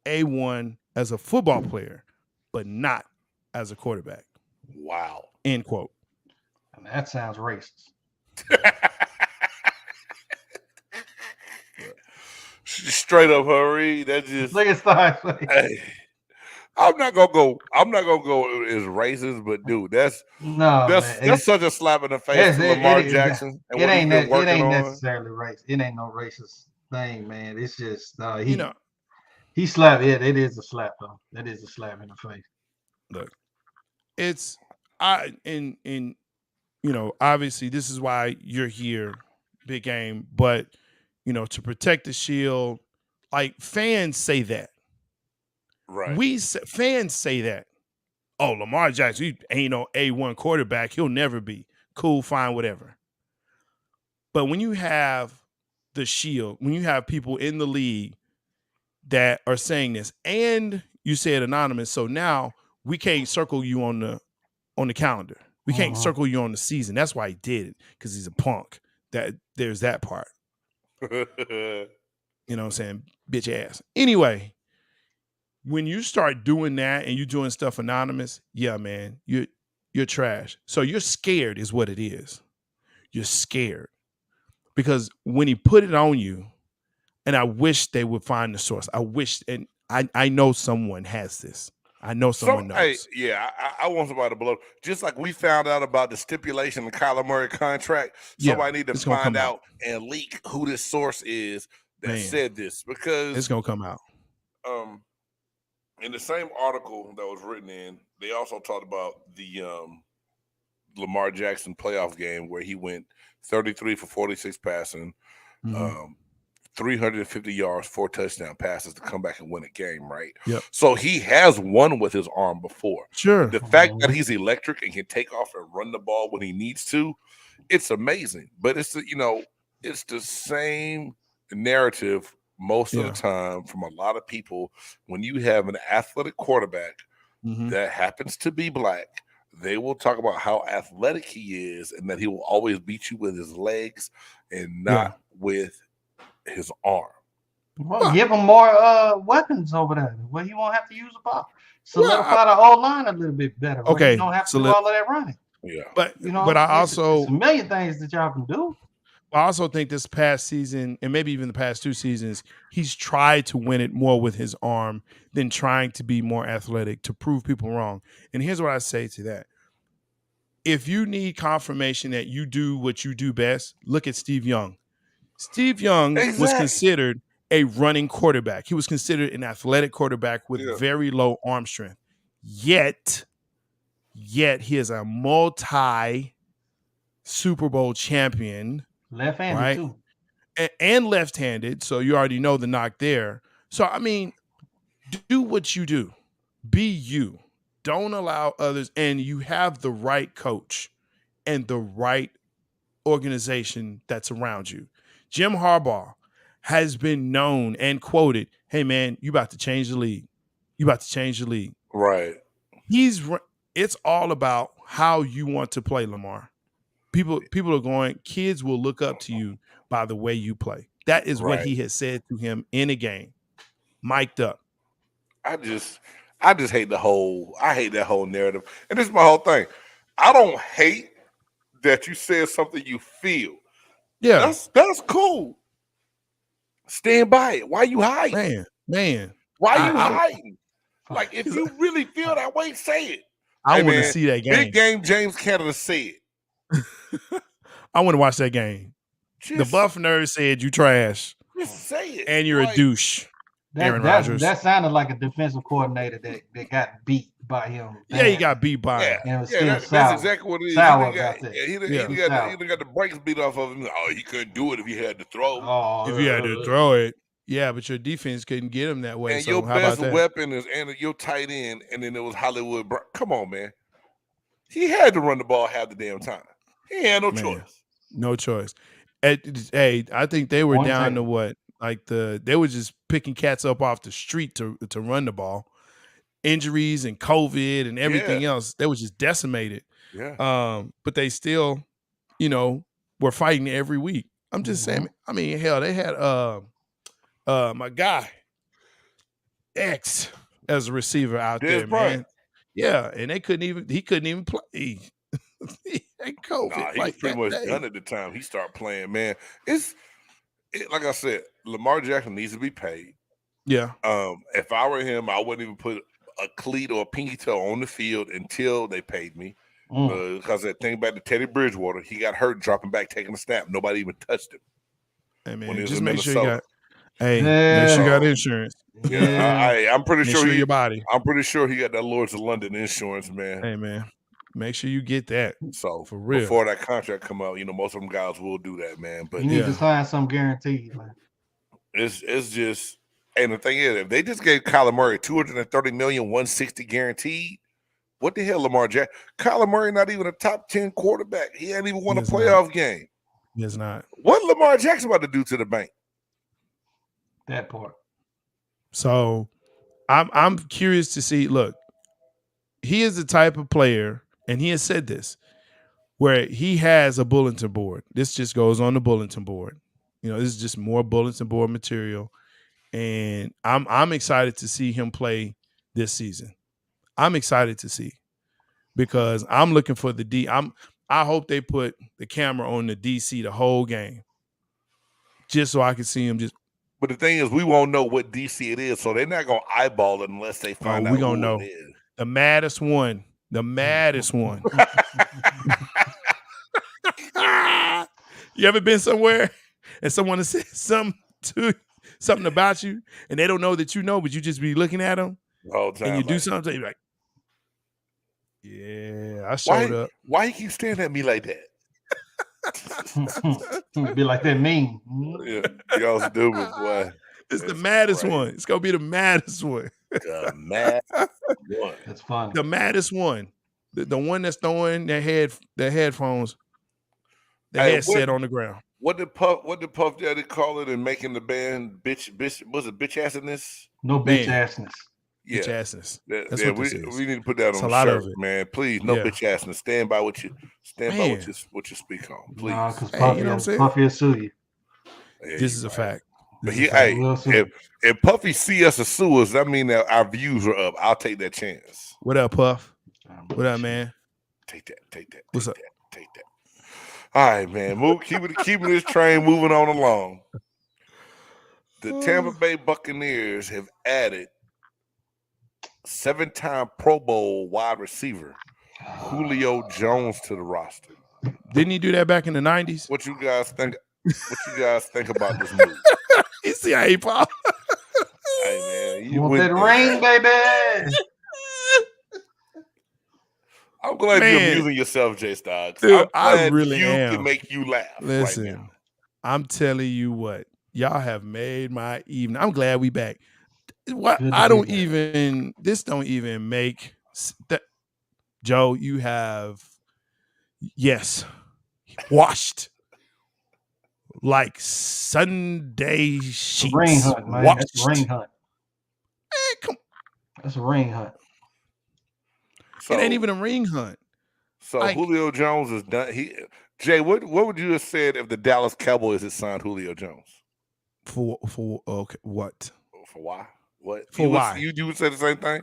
A1 as a football player, but not as a quarterback. Wow. End quote. And that sounds racist. Straight up, hurry. That just Look at Stein's face. hey, I'm not gonna go as racist, but dude, that's Man. that's such a slap in the face to Lamar Jackson. And what he's been working on. necessarily racist. It ain't no racist thing, man. It's just You know, he slapped it. It is a slap though. That is a slap in the face. look, it's obviously this is why you're here, Big Game, but to protect the shield, like fans say that. Right. Fans say that. Oh, Lamar Jackson, he ain't no A1 quarterback. He'll never be. Cool, fine, whatever. But when you have the shield, when you have people in the league that are saying this, and you said anonymous, so now we can't circle you on the calendar. We can't circle you on the season. That's why he did it, because he's a punk. There's that part. You know what I'm saying? Bitch ass. Anyway, when you start doing that and you're doing stuff anonymous, yeah, man, you're trash. So you're scared is what it is. You're scared. Because when he put it on you, and I wish they would find the source. I wish, and I know someone has this. I know someone knows. Hey, yeah, I want somebody to blow. Just like we found out about the stipulation in the Kyler Murray contract, somebody need to find out and leak who this source is that said this, because it's gonna come out. In the same article that was written in, they also talked about the Lamar Jackson playoff game where he went 33 for 46 passing, 350 yards, 4 touchdown passes to come back and win a game, right? Yep. So he has won with his arm before. Sure. The fact that he's electric and can take off and run the ball when he needs to, it's amazing. But it's it's the same narrative most of the time from a lot of people. When you have an athletic quarterback that happens to be black, they will talk about how athletic he is and that he will always beat you with his legs and not with his arm. Well, give him more weapons over there where he won't have to use a ball. Solidify the old line a little bit better. Okay, you don't have to do all of that running. Yeah, but I also it's a million things that y'all can do. I also think this past season, and maybe even the past 2 seasons, he's tried to win it more with his arm than trying to be more athletic to prove people wrong. And here's what I say to that. If you need confirmation that you do what you do best, look at Steve Young. Steve Young was considered a running quarterback. He was considered an athletic quarterback with very low arm strength. Yet he is a multi-Super Bowl champion. Left-handed right? too. And left-handed, so you already know the knock there. So, I mean, do what you do. Be you. Don't allow others, and you have the right coach and the right organization that's around you. Jim Harbaugh has been known and quoted, hey, man, you about to change the league. You about to change the league. Right. It's all about how you want to play, Lamar. People are going, kids will look up to you by the way you play. That is what he has said to him in a game, mic'd up. I just hate that whole narrative. And this is my whole thing. I don't hate that you said something you feel. Yeah. That's cool. Stand by it. Why you hiding? Man. Why you hiding? Like, if you really feel that way, say it. I want to see that game. Big Game James Canada said. I want to watch that game. The Buff Nerd said you trash. Just say it. And you're a douche. Aaron Rodgers. That sounded like a defensive coordinator that got beat by him. Yeah, he got beat by him. That's exactly what it is. He got the brakes beat off of him. Oh, he couldn't do it if he had to throw. If he had to throw it. Yeah, but your defense couldn't get him that way. And so your how best about that? weapon is your tight end, and then it was Hollywood. Come on, man. He had to run the ball half the damn time. He had no Man. choice. No choice. Hey, I think they were One down to tackle. what? Like they were just picking cats up off the street to run the ball. Injuries and COVID and everything else, they were just decimated. Yeah. But they still, were fighting every week. I'm just saying. I mean, hell, they had my guy X as a receiver out Dez there, Bryant. man. Yeah, and he couldn't even play. He had COVID. Nah, he was like pretty that much day. done at the time he started playing, man. Like I said, Lamar Jackson needs to be paid. Yeah. If I were him, I wouldn't even put a cleat or a pinky toe on the field until they paid me. Because that thing back to Teddy Bridgewater, he got hurt dropping back, taking a snap. Nobody even touched him. Hey man, when he was just in make sure you Minnesota. got. Hey, make sure you got Yeah. insurance. Yeah, I'm pretty Make sure sure he. your body. I'm pretty sure he got that Lords of London insurance, man. Hey man, make sure you get that. So for real. before that contract come out, most of them guys will do that, man. But You need to sign some guaranteed, man. it's just, and the thing is, if they just gave Kyler Murray $230 million, 160 guaranteed, what the hell, Lamar Jackson? Kyler Murray not even a top 10 quarterback. He hadn't even won a playoff game. He is not. What Lamar Jackson about to do to the bank? That part. So I'm curious to see. Look, he is the type of player, and he has said this, where he has a bulletin board. This just goes on the bulletin board. This is just more bulletin board material. And I'm excited to see him play this season. I'm excited to see, because I'm looking for the D. I hope they put the camera on the DC the whole game, just so I can see him. But the thing is, we won't know what DC it is, so they're not gonna eyeball it unless they find out we gonna who know. it is. The maddest one. The maddest one. You ever been somewhere and someone has said something about you, and they don't know that you know, but you just be looking at them The whole time, and you do like, something, you're like, yeah, I showed up. Why you keep staring at me like that? Be like that meme. Yeah, y'all stupid, boy. It's the maddest one. It's gonna be the maddest one. The mad one. That's fun. The maddest one. The one that's throwing their headphones, the Hey, headset on the ground. What did Puff Daddy call it in making the band? Bitch, was it bitch assiness? No bitch assness. Yeah, Bitch assness. That's what we this is. need to put that It's on a the lot shirt, of it. man. Please, no Yeah. bitch assness. Stand by what you speak on, please. Nah, because Hey, Puffy, you know what I'm saying? Puffy will sue you. Yeah, This you is a right. fact. But This is a fact. if Puffy see us as suers, that mean that our views are up. I'll take that chance. What up, Puff? What up, man? Take that. What's up? Take that. All right, man. Keeping this train moving on along. The Tampa Bay Buccaneers have added 7-time Pro Bowl wide receiver Julio Jones to the roster. Didn't he do that back in the 90s? What you guys think? What you guys think about this move? You see how he Paul? Hey man, You want that ring, baby? I'm glad Man. you're amusing yourself, Jay Stoggs. Dude, I'm glad I really you am. can make you laugh. Listen, right now. I'm telling you what, y'all have made my evening. I'm glad we back. What Good to I be don't back. even. This don't even make. Joe, you have, yes, washed like Sunday sheets. Ring hunt, man. Washed. That's a ring hunt. Man, come. That's a ring hunt. So, It ain't even a ring hunt. so like- Julio Jones is done. Jay, what would you have said if the Dallas Cowboys had signed Julio Jones? For okay, what? For why? What? For why? You would say the same thing,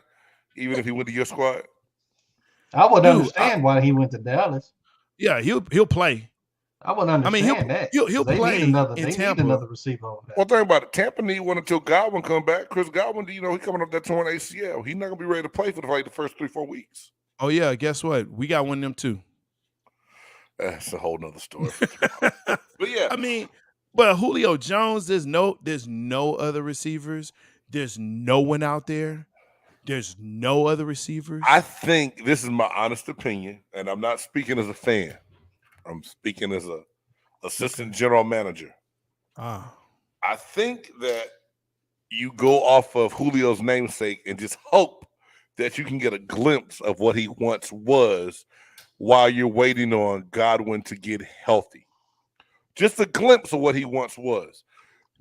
even if he went to your squad. I would Dude, understand why he went to Dallas. Yeah, he'll play. I would understand that. he'll They play need another. in They Tampa. need another receiver over there. Well, think about it. Tampa need one until Godwin come back. Chris Godwin, he coming up that torn ACL. He's not gonna be ready to play for the first 3-4 weeks. Oh yeah, guess what? We got one of them too. That's a whole nother story. But yeah, I mean, but Julio Jones, there's no other receivers. There's no one out there. There's no other receivers. I think this is my honest opinion, and I'm not speaking as a fan. I'm speaking as a assistant general manager. Ah, I think that you go off of Julio's namesake and just hope that you can get a glimpse of what he once was while you're waiting on Godwin to get healthy. Just a glimpse of what he once was.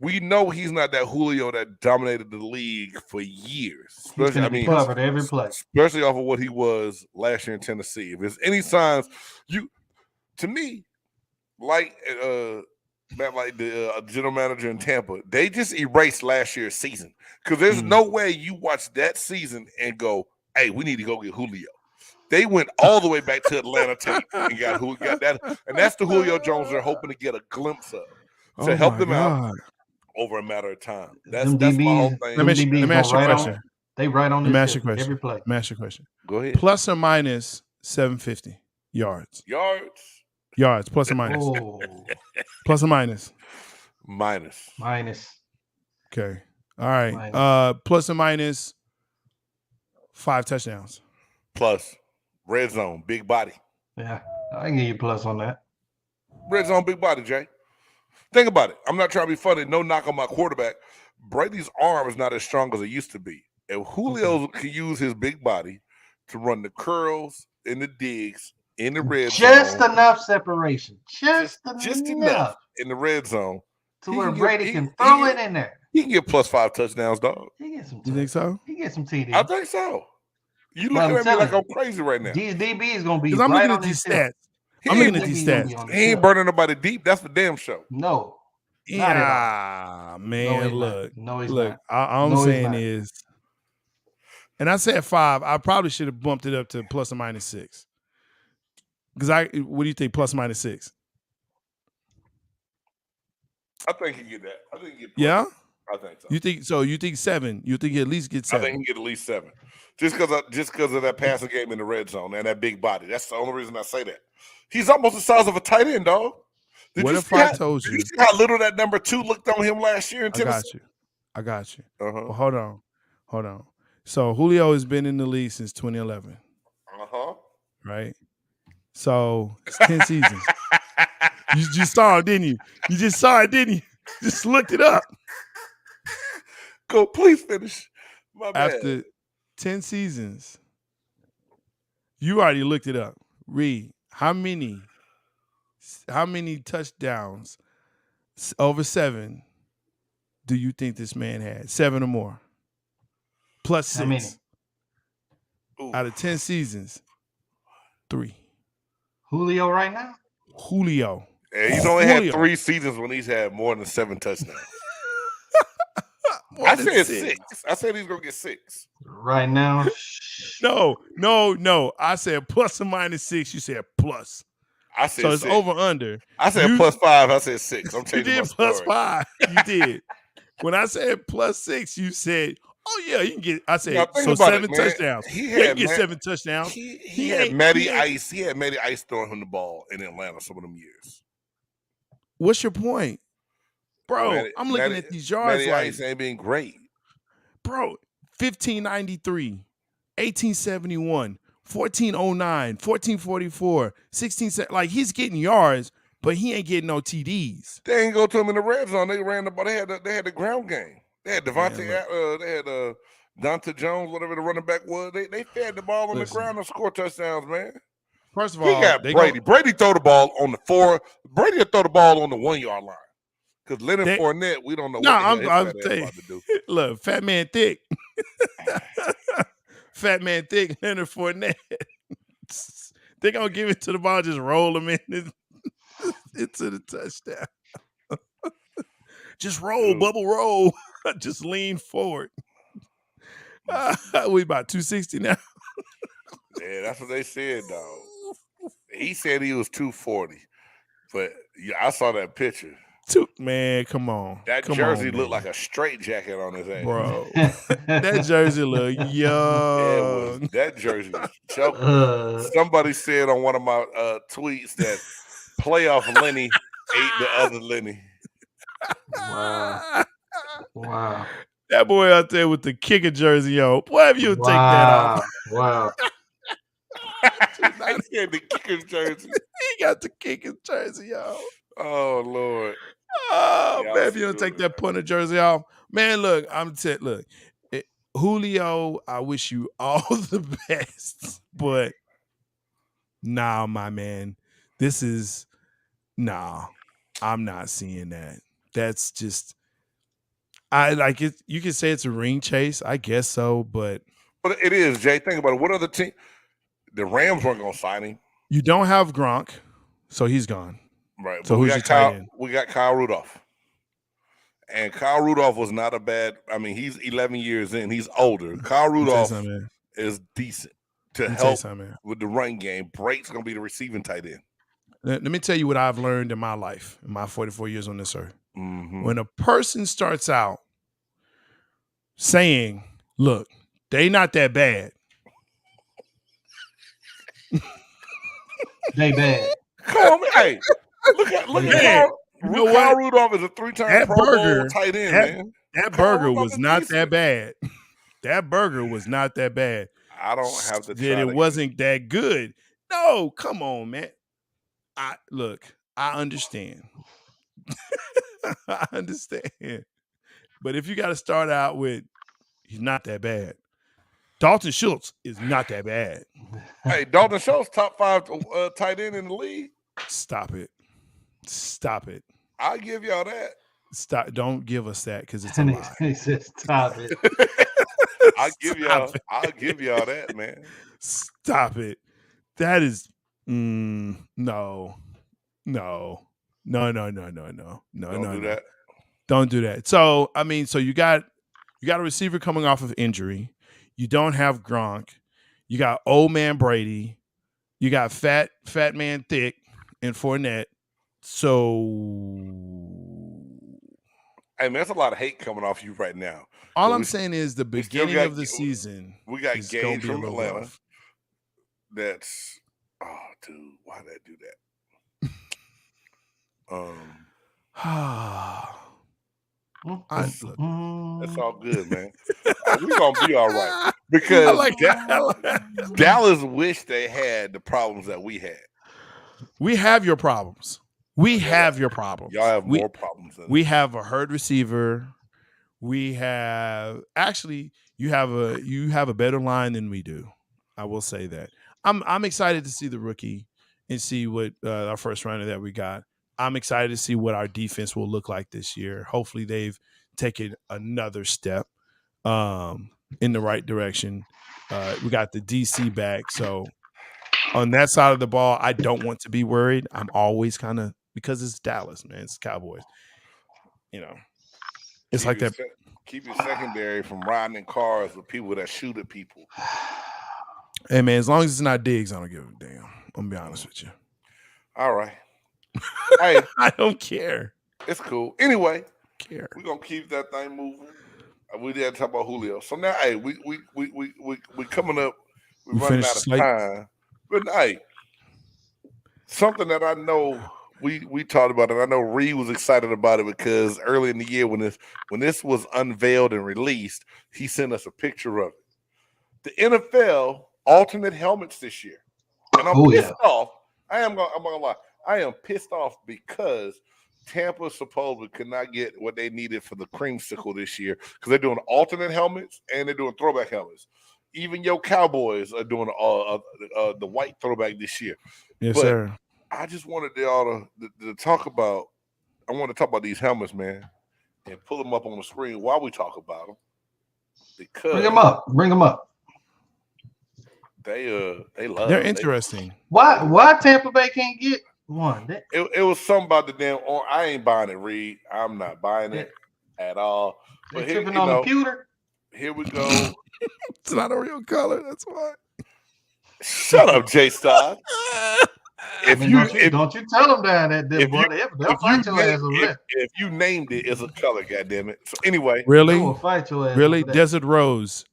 We know he's not that Julio that dominated the league for years. He's going to be covered every play. Especially off of what he was last year in Tennessee. If there's any signs, to me, like the general manager in Tampa, they just erased last year's season. Because there's no way you watch that season and go, hey, we need to go get Julio. They went all the way back to Atlanta tape and got that. And that's the Julio Jones they're hoping to get a glimpse of to help them out over a matter of time. That's my whole thing. Let me ask you a question. They right on this every play. Let me ask you a question. Go ahead. Plus or minus 750 yards. Yards, plus or minus. Oh. Plus or minus. Minus. Okay. All right. Plus or minus 5 touchdowns. Plus. Red zone, big body. Yeah, I can give you plus on that. Red zone, big body, Jay. Think about it. I'm not trying to be funny. No knock on my quarterback. Brady's arm is not as strong as it used to be. If Julio could use his big body to run the curls and the digs in the red zone. Just enough separation. Just enough in the red zone. To where Brady can throw it in there. He can get plus 5 touchdowns, dog. He gets some. You think so? He gets some TDs. I think so. You looking at me like I'm crazy right now. These DB is gonna be. I'm looking at these stats. I'm looking at these stats. He ain't burning nobody deep. That's for damn show. No. Yeah, man. Look. All I'm saying is, and I said 5. I probably should have bumped it up to plus or minus 6. Because what do you think? Plus or minus 6? I think he get that. I think he get. Yeah. I think so. You think so? You think 7? You think he at least get 7? I think he get at least 7. Just because of that passing game in the red zone and that big body. That's the only reason I say that. He's almost the size of a tight end, dog. What if I told you? Did you see how little that number 2 looked on him last year in Tennessee? I got you. Uh-huh. Well, hold on. So Julio has been in the league since 2011. Uh-huh. Right? So it's 10 seasons. You just saw it, didn't you? You just saw it, didn't you? Just looked it up. Go, please finish. My bad. After 10 seasons, you already looked it up. Reed, how many touchdowns over 7 do you think this man had? 7 or more? Plus 6. How many? Out of 10 seasons, 3. Julio right now? Julio. Yeah, he's only had 3 seasons when he's had more than 7 touchdowns. I said 6. I said he's gonna get 6 right now. No. I said plus or minus 6. You said plus. I said so. It's 6. over under. I said plus 5. I said 6. I'm changing. You did plus 5. You did. When I said plus 6, you said, "Oh yeah, you can get." I said so 7 touchdowns. He can get 7 touchdowns. He had Matty Ice. He had Matty Ice throwing him the ball in Atlanta some of them years. What's your point? Bro, I'm looking at these yards. Matty Ice ain't been great. Bro, 1593, 1871, 1409, 1444, 16. Like he's getting yards, but he ain't getting no TDs. They ain't go to him in the red zone. They ran the ball. They had the ground game. They had Devontae. They had Dante Jones, whatever the running back was. They fed the ball on the ground and score touchdowns, man. First of all, he got Brady. Brady throw the ball on the 4. Brady will throw the ball on the 1 yard line. Because Leonard Fournette, we don't know what I'm about to do. Look, Fat Man Thick. Fat Man Thick, Leonard Fournette. They're going to give it to the ball, just roll him in into the touchdown. Just roll, bubble roll. Just lean forward. We about 260 now. Yeah, that's what they said, dog. He said he was 240. But I saw that picture. Man, come on. That jersey looked like a straight jacket on his ass. Bro. That jersey look young. That jersey was choking. Somebody said on one of my tweets that playoff Lenny ate the other Lenny. Wow. That boy out there with the kicker jersey, yo. Boy, if you take that off. Wow. I said the kicker's jersey. He got the kicker's jersey, yo. Oh, Lord. Oh, man, if you don't take that punter jersey off. Man, look, Julio, I wish you all the best. But Nah, my man. This is nah. I'm not seeing that. That's just I like it. You can say it's a ring chase, I guess so, but it is, Jay. Think about it. What other team? The Rams weren't gonna sign him. you don't have Gronk, so he's gone. Right. So but who's your tight end? We got Kyle Rudolph. And Kyle Rudolph was not a bad. I mean, he's 11 years in. He's older. Kyle Rudolph is decent to help with the run game. Brake's going to be the receiving tight end. Let me tell you what I've learned in my life, in my 44 years on this earth. Mm-hmm. When a person starts out saying, look, they not that bad. They bad. Come on, man. Hey, look at Kyle. You know Kyle Rudolph is a 3-time Pro Bowl tight end, man. That burger was not that bad. That burger was not that bad. I don't have to. That it wasn't that good. No, come on, man. I understand. I understand. But if you got to start out with, he's not that bad. Dalton Schultz is not that bad. Hey, Dalton Schultz, top 5 tight end in the league. Stop it. Stop it. I'll give y'all that. Stop. Don't give us that because it's a lie. He said, stop it. I'll give y'all that, man. Stop it. That is no. Don't do that. Don't do that. So I mean, so you got a receiver coming off of injury. You don't have Gronk. You got old man Brady. You got fat man Thick and Fournette. So, hey man, that's a lot of hate coming off you right now. All I'm saying is the beginning of the season. We got Gage from Atlanta. That's dude, why did I do that? That's all good, man. We're gonna be all right because Dallas wished they had the problems that we had. We have your problems. We have your problems. Y'all have more problems than we have a herd receiver. We have you have a better line than we do. I will say that. I'm excited to see the rookie and see what our first round that we got. I'm excited to see what our defense will look like this year. Hopefully they've taken another step in the right direction. We got the DC back. So on that side of the ball, I don't want to be worried. I'm always kind of, because it's Dallas, man. It's Cowboys. You know, it's like that. Keep your secondary from riding in cars with people that shoot at people. Hey, man, as long as it's not Diggs, I don't give a damn. I'm going to be honest with you. All right. Hey, I don't care. It's cool. Anyway, we're going to keep that thing moving. We did talk about Julio. So now, hey, we coming up. We're running out of time. But hey, something that I know we talked about it. I know Reed was excited about it because early in the year when this was unveiled and released, he sent us a picture of it. The NFL alternate helmets this year, and I'm pissed off. I'm gonna lie. I am pissed off because Tampa supposedly could not get what they needed for the creamsicle this year because they're doing alternate helmets and they're doing throwback helmets. Even your Cowboys are doing the white throwback this year. Yes, sir. I just wanted y'all to talk about. I want to talk about these helmets, man, and pull them up on the screen while we talk about them. Because bring them up. They love. They're interesting. Why Tampa Bay can't get one? It was something about the damn. I ain't buying it, Reed. I'm not buying it at all. But here, tripping on the computer. Here we go. It's not a real color. That's why. Shut up, Jay Star. Don't you tell them down that they'll fight your ass over that. If you named it, it's a color, goddammit. So anyway, really, will fight your ass really, Desert Rose.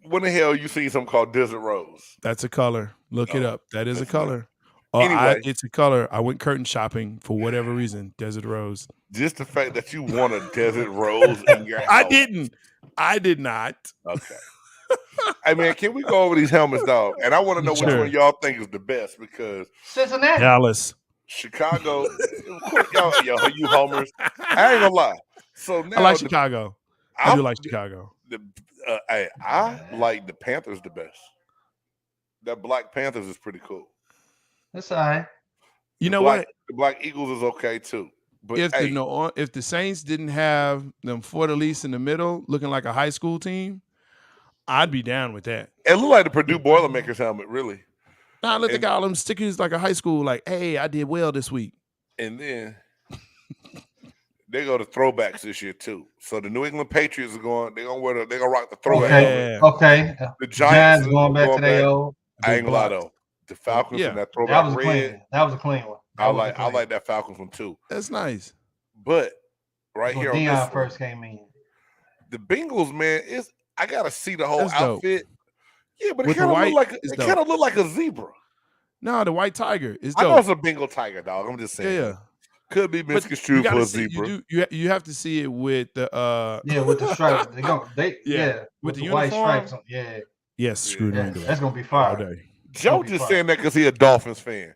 When the hell you seen something called Desert Rose? That's a color. Look it up. That is a color. Anyway, it's a color. I went curtain shopping for whatever reason. Desert Rose. Just the fact that you want a Desert Rose in your house. I did not. Okay. Hey man, can we go over these helmets, dog? And I want to know which one y'all think is the best because Cincinnati, Dallas, Chicago. y'all, you homers. I ain't gonna lie. So now I like Chicago. I do like Chicago. I like the Panthers the best. that Black Panthers is pretty cool. That's all right. You know Black, what? The Black Eagles is okay too. But If hey, if the Saints didn't have them Fortaleza in the middle, looking like a high school team, I'd be down with that. it looked like the Purdue Boilermakers helmet, really. Now let the And- guy all them stickers like a high school, like, hey, I did well this week. And then they go to throwbacks this year too. So the New England Patriots are going. They're gonna rock the throwback. Okay. helmet. Okay. The Giants Giants going back to their old. I ain't gonna lie block. though. The Falcons Yeah. and that That throwback was a red. clean. That was a clean one. I like that Falcons one too. That's nice. But right here on Dion this one, first came in. the Bengals, man, I gotta see the whole That's dope. outfit. Yeah, but it With the kind of white, look like it's it dope. kind of look like a zebra. No, the white tiger is I know dope. it's a Bengal tiger, dog. I'm just Yeah, saying. yeah. Could be But misconstrued for gotta a see, zebra. you have to see it with the Yeah, with the stripes. Yeah. With the the white uniform? stripes on. Yeah. yes, screw Yeah. England That's gonna be all fire. day. Joe Gonna be just fire. saying that because he a Dolphins fan,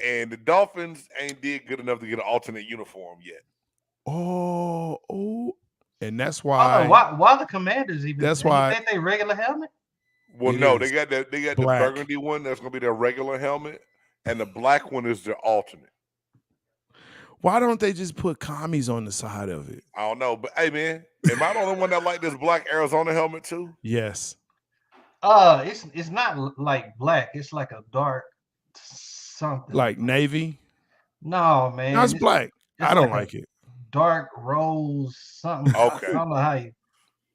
and the Dolphins ain't did good enough to get an alternate uniform yet. Oh, and that's Why? why. Why the Commanders even? That's ain't why- that they regular helmet. Well, It no, is they got the black. burgundy one that's gonna be their regular helmet, and the black one is their alternate. Why don't they just put commies on the side of it? I don't know, but hey, man, am I the only one that like this black Arizona helmet too? Yes. It's not like black. It's like a dark something. Like navy. no, man. No, it's black. it's I don't like a like it. Dark rose something. Okay. I don't know how you.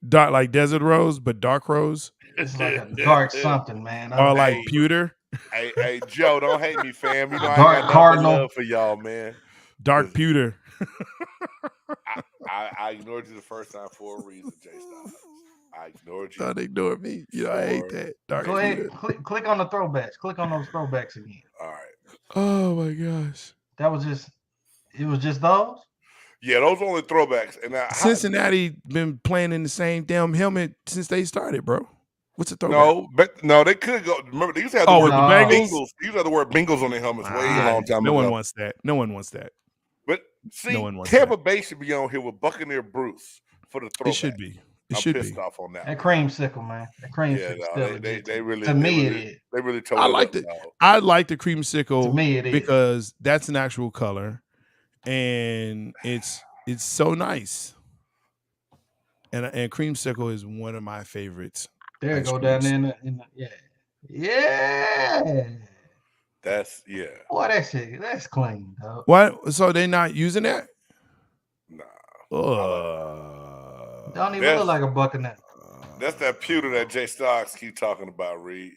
Dark like desert rose, but dark rose. It's like a dark something, man. I Or don't- like Hey. pewter. Hey, Joe, don't hate me, fam. You know I Dark ain't got nothing Cardinal. but love for y'all, man. Dark Listen. pewter. I ignored you the first time for a reason, Jay Styles. I ignored you. Don't ignore me. You know, I hate For- that. Dark Go ahead. pewter. Click on the throwbacks. Click on those throwbacks again. All right. Oh my gosh. That was just. It was just those. Yeah, those are only throwbacks. And now, Cincinnati been playing in the same damn helmet since they started, bro. What's a throwback? no, they could go. Remember, they used to have the Oh, word with the No. Bengals. Bengals. They used to have the word Bengals on their helmets way a long time No ago. one wants that. No one wants that. But see, No one wants Tampa Bay should be on here with Buccaneer Bruce for the throwback. It should be. It I'm should pissed be. off on that. That creamsicle, man. That creamsicle. Yeah, still no, legit they really. To they me, really, it is. They really told I it liked up, it. dog. I like the To creamsicle me, it is. because that's an actual color, and it's so nice. And creamsicle is one of my favorites. There you ice go down creams. there in the yeah. That's yeah. Boy, that shit, that's clean, dog. What? So they're not using that? Nah, Don't even That's- look like a buccaneer. that's that pewter that Jay Stocks keep talking about. Reed.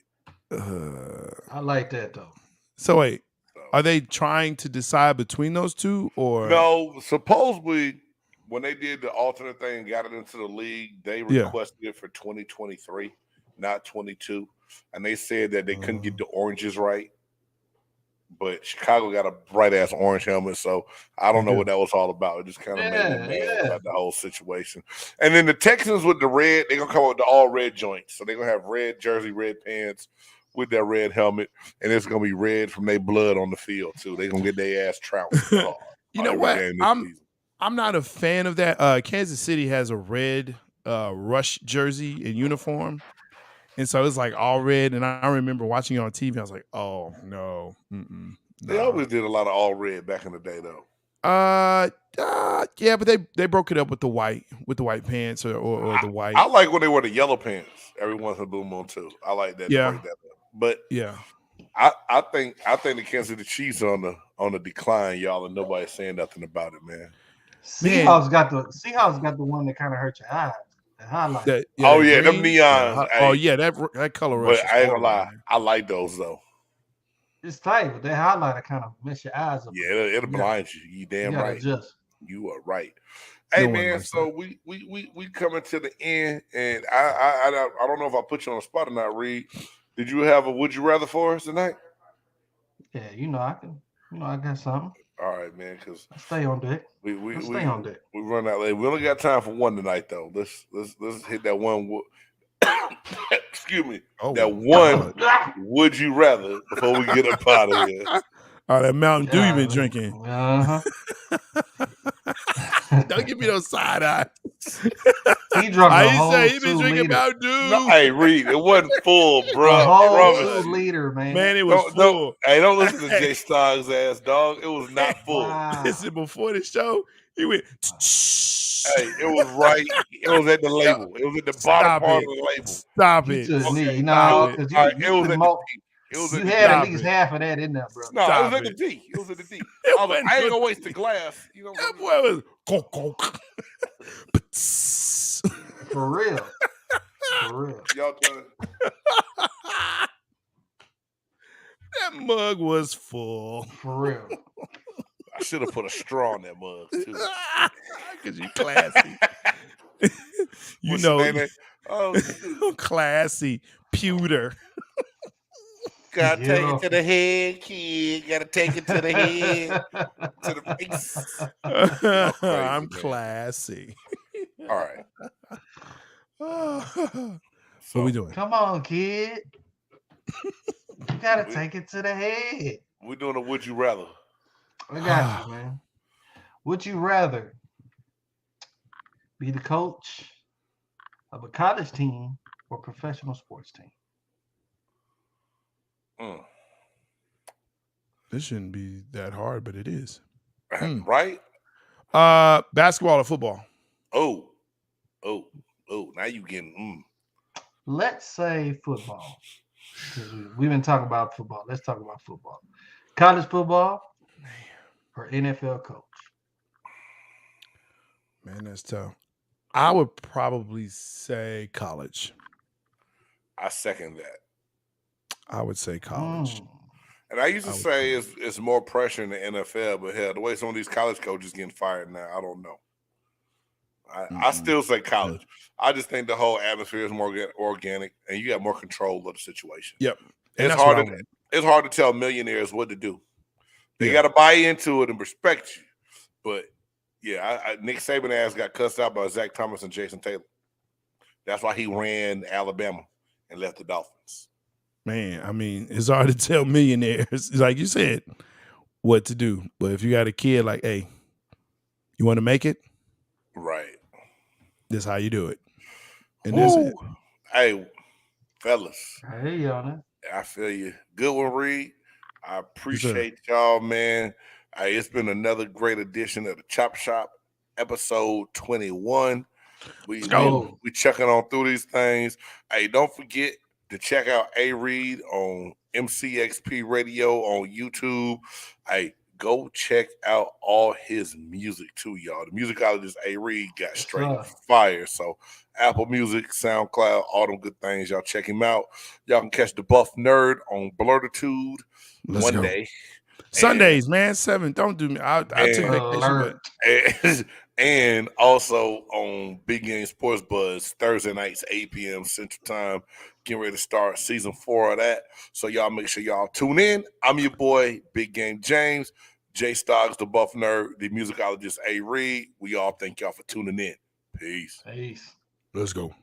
I like that though. So wait, So. are they trying to decide between those two, or No, supposedly when they did the alternate thing and got it into the league, they Yeah. requested it for 2023, not 22. And they said that they couldn't get the oranges right. But Chicago got a bright ass orange helmet, so I don't know Yeah. what that was all about. It just kind of made Yeah, me mad yeah. about the whole situation. And then the Texans with the red, they're gonna come up with the all red joints. So they're gonna have red jersey, red pants with their red helmet, and it's gonna be red from their blood on the field too. They're gonna get their ass trounced. you know every what? game this season. I'm not a fan of that. Kansas City has a red Rush jersey and uniform, and so it's like all red. And I remember watching it on TV. I was like, oh no, They no. always did a lot of all red back in the day, though. Yeah, but they broke it up with the white pants or the white. I like when they wore the yellow pants every once in a blue moon too. I like that. to Yeah. break that up. But Yeah, I think the Kansas City Chiefs are on the decline, y'all, and nobody's saying nothing about it, man. Seahawks got the one that kind of hurt your eyes. The highlight. Oh, the yeah, them green. neons, Oh hey. yeah, that color rush. But is I ain't gonna horrible, lie, man. I like those though. It's tight, but that highlighter kind of mess your eyes up. Yeah, it'll blind you. You damn You gotta right. adjust. You are right. Hey No one man, likes so we coming to the end, and I don't know if I put you on the spot or not. Reed, did you have a would you rather for us tonight? Yeah, I got something. All right, man, because I stay on deck. we Stay on deck. we run out late. We only got time for one tonight, though. Let's hit that one. Excuse me, Oh, that one. Would you rather before we get up out of here? Oh, that Mountain Dew you been Yeah. drinking. Uh-huh. Don't give me those side eye. He drunk I a ain't whole say he been 2 drinking liter. Mountain Dew. No, hey, Reed, it wasn't full, bro. A I whole promise 2 you. liter, man. Man, it was full. Don't listen to Jay Stoggs ass, dog. It was not full. Wow. Listen, before the show, he went. Hey, it was right. It was at the label. It was at the bottom Stop part it. of the label. Stop You it. took me. Okay, No, stop it. because All right, you it was put at more. the D. It was You at the had D. at Stop least it. half of that in there, bro. No, Stop it was at the it. D. It was at the D. It I was like, wasn't I ain't no gonna waste the D. glass. You know what That I'm boy was. Conk, conk. For real. For real. Y'all trying That mug was full. For real. I should have put a straw in that mug too. Because you classy. You What's know, your name? Oh, shoot. classy pewter. Gotta take Yeah. it to the head, kid. Gotta take it to the head, to the face. crazy, I'm man. classy. All right. What we doing? Come on, kid. You gotta We- take it to the head. We're doing a would you rather. I got you, man. Would you rather be the coach of a college team or professional sports team? Mm. This shouldn't be that hard, but it is. Right? Basketball or football? Oh. Now you getting Let's say football. 'Cause we've been talking about football. Let's talk about football. College football or NFL coach? Man, that's tough. I would probably say college. I second that. I would say college. And I used to I would say it's more pressure in the NFL, but hell, the way some of these college coaches getting fired now, I don't know. I still say college. I just think the whole atmosphere is more organic, and you got more control of the situation. Yep. And It's that's what hard. I want. It's hard to tell millionaires what to do. They Yeah. got to buy into it and respect you. But yeah, Nick Saban ass got cussed out by Zach Thomas and Jason Taylor. That's why he ran Alabama and left the Dolphins. Man, I mean, it's hard to tell millionaires, like you said, what to do. But if you got a kid like, hey, you want to make it? Right. This is how you do it. And that's it. Woo. Hey, fellas, Hey, Yana. I feel you. Good one, Reed. I appreciate y'all, man. Hey, it's been another great edition of the Chop Shop, episode 21. We checking on through these things. Hey, don't forget to check out A Reed on MCXP Radio on YouTube. Hey, go check out all his music too, y'all. The musicologist A Reed got straight fire. So Apple Music, SoundCloud, all them good things. Y'all check him out. Y'all can catch the Buff Nerd on Blurtitude one day. Sundays, man, 7. Don't do me. I took vacation, but and also on Big Game Sports Buzz Thursday nights, 8 p.m. Central Time. Getting ready to start season 4 of that. So y'all make sure y'all tune in. I'm your boy, Big Game James, Jay Stoggs, the Buff Nerd, the musicologist A Reed. We all thank y'all for tuning in. Peace. Peace. Let's go.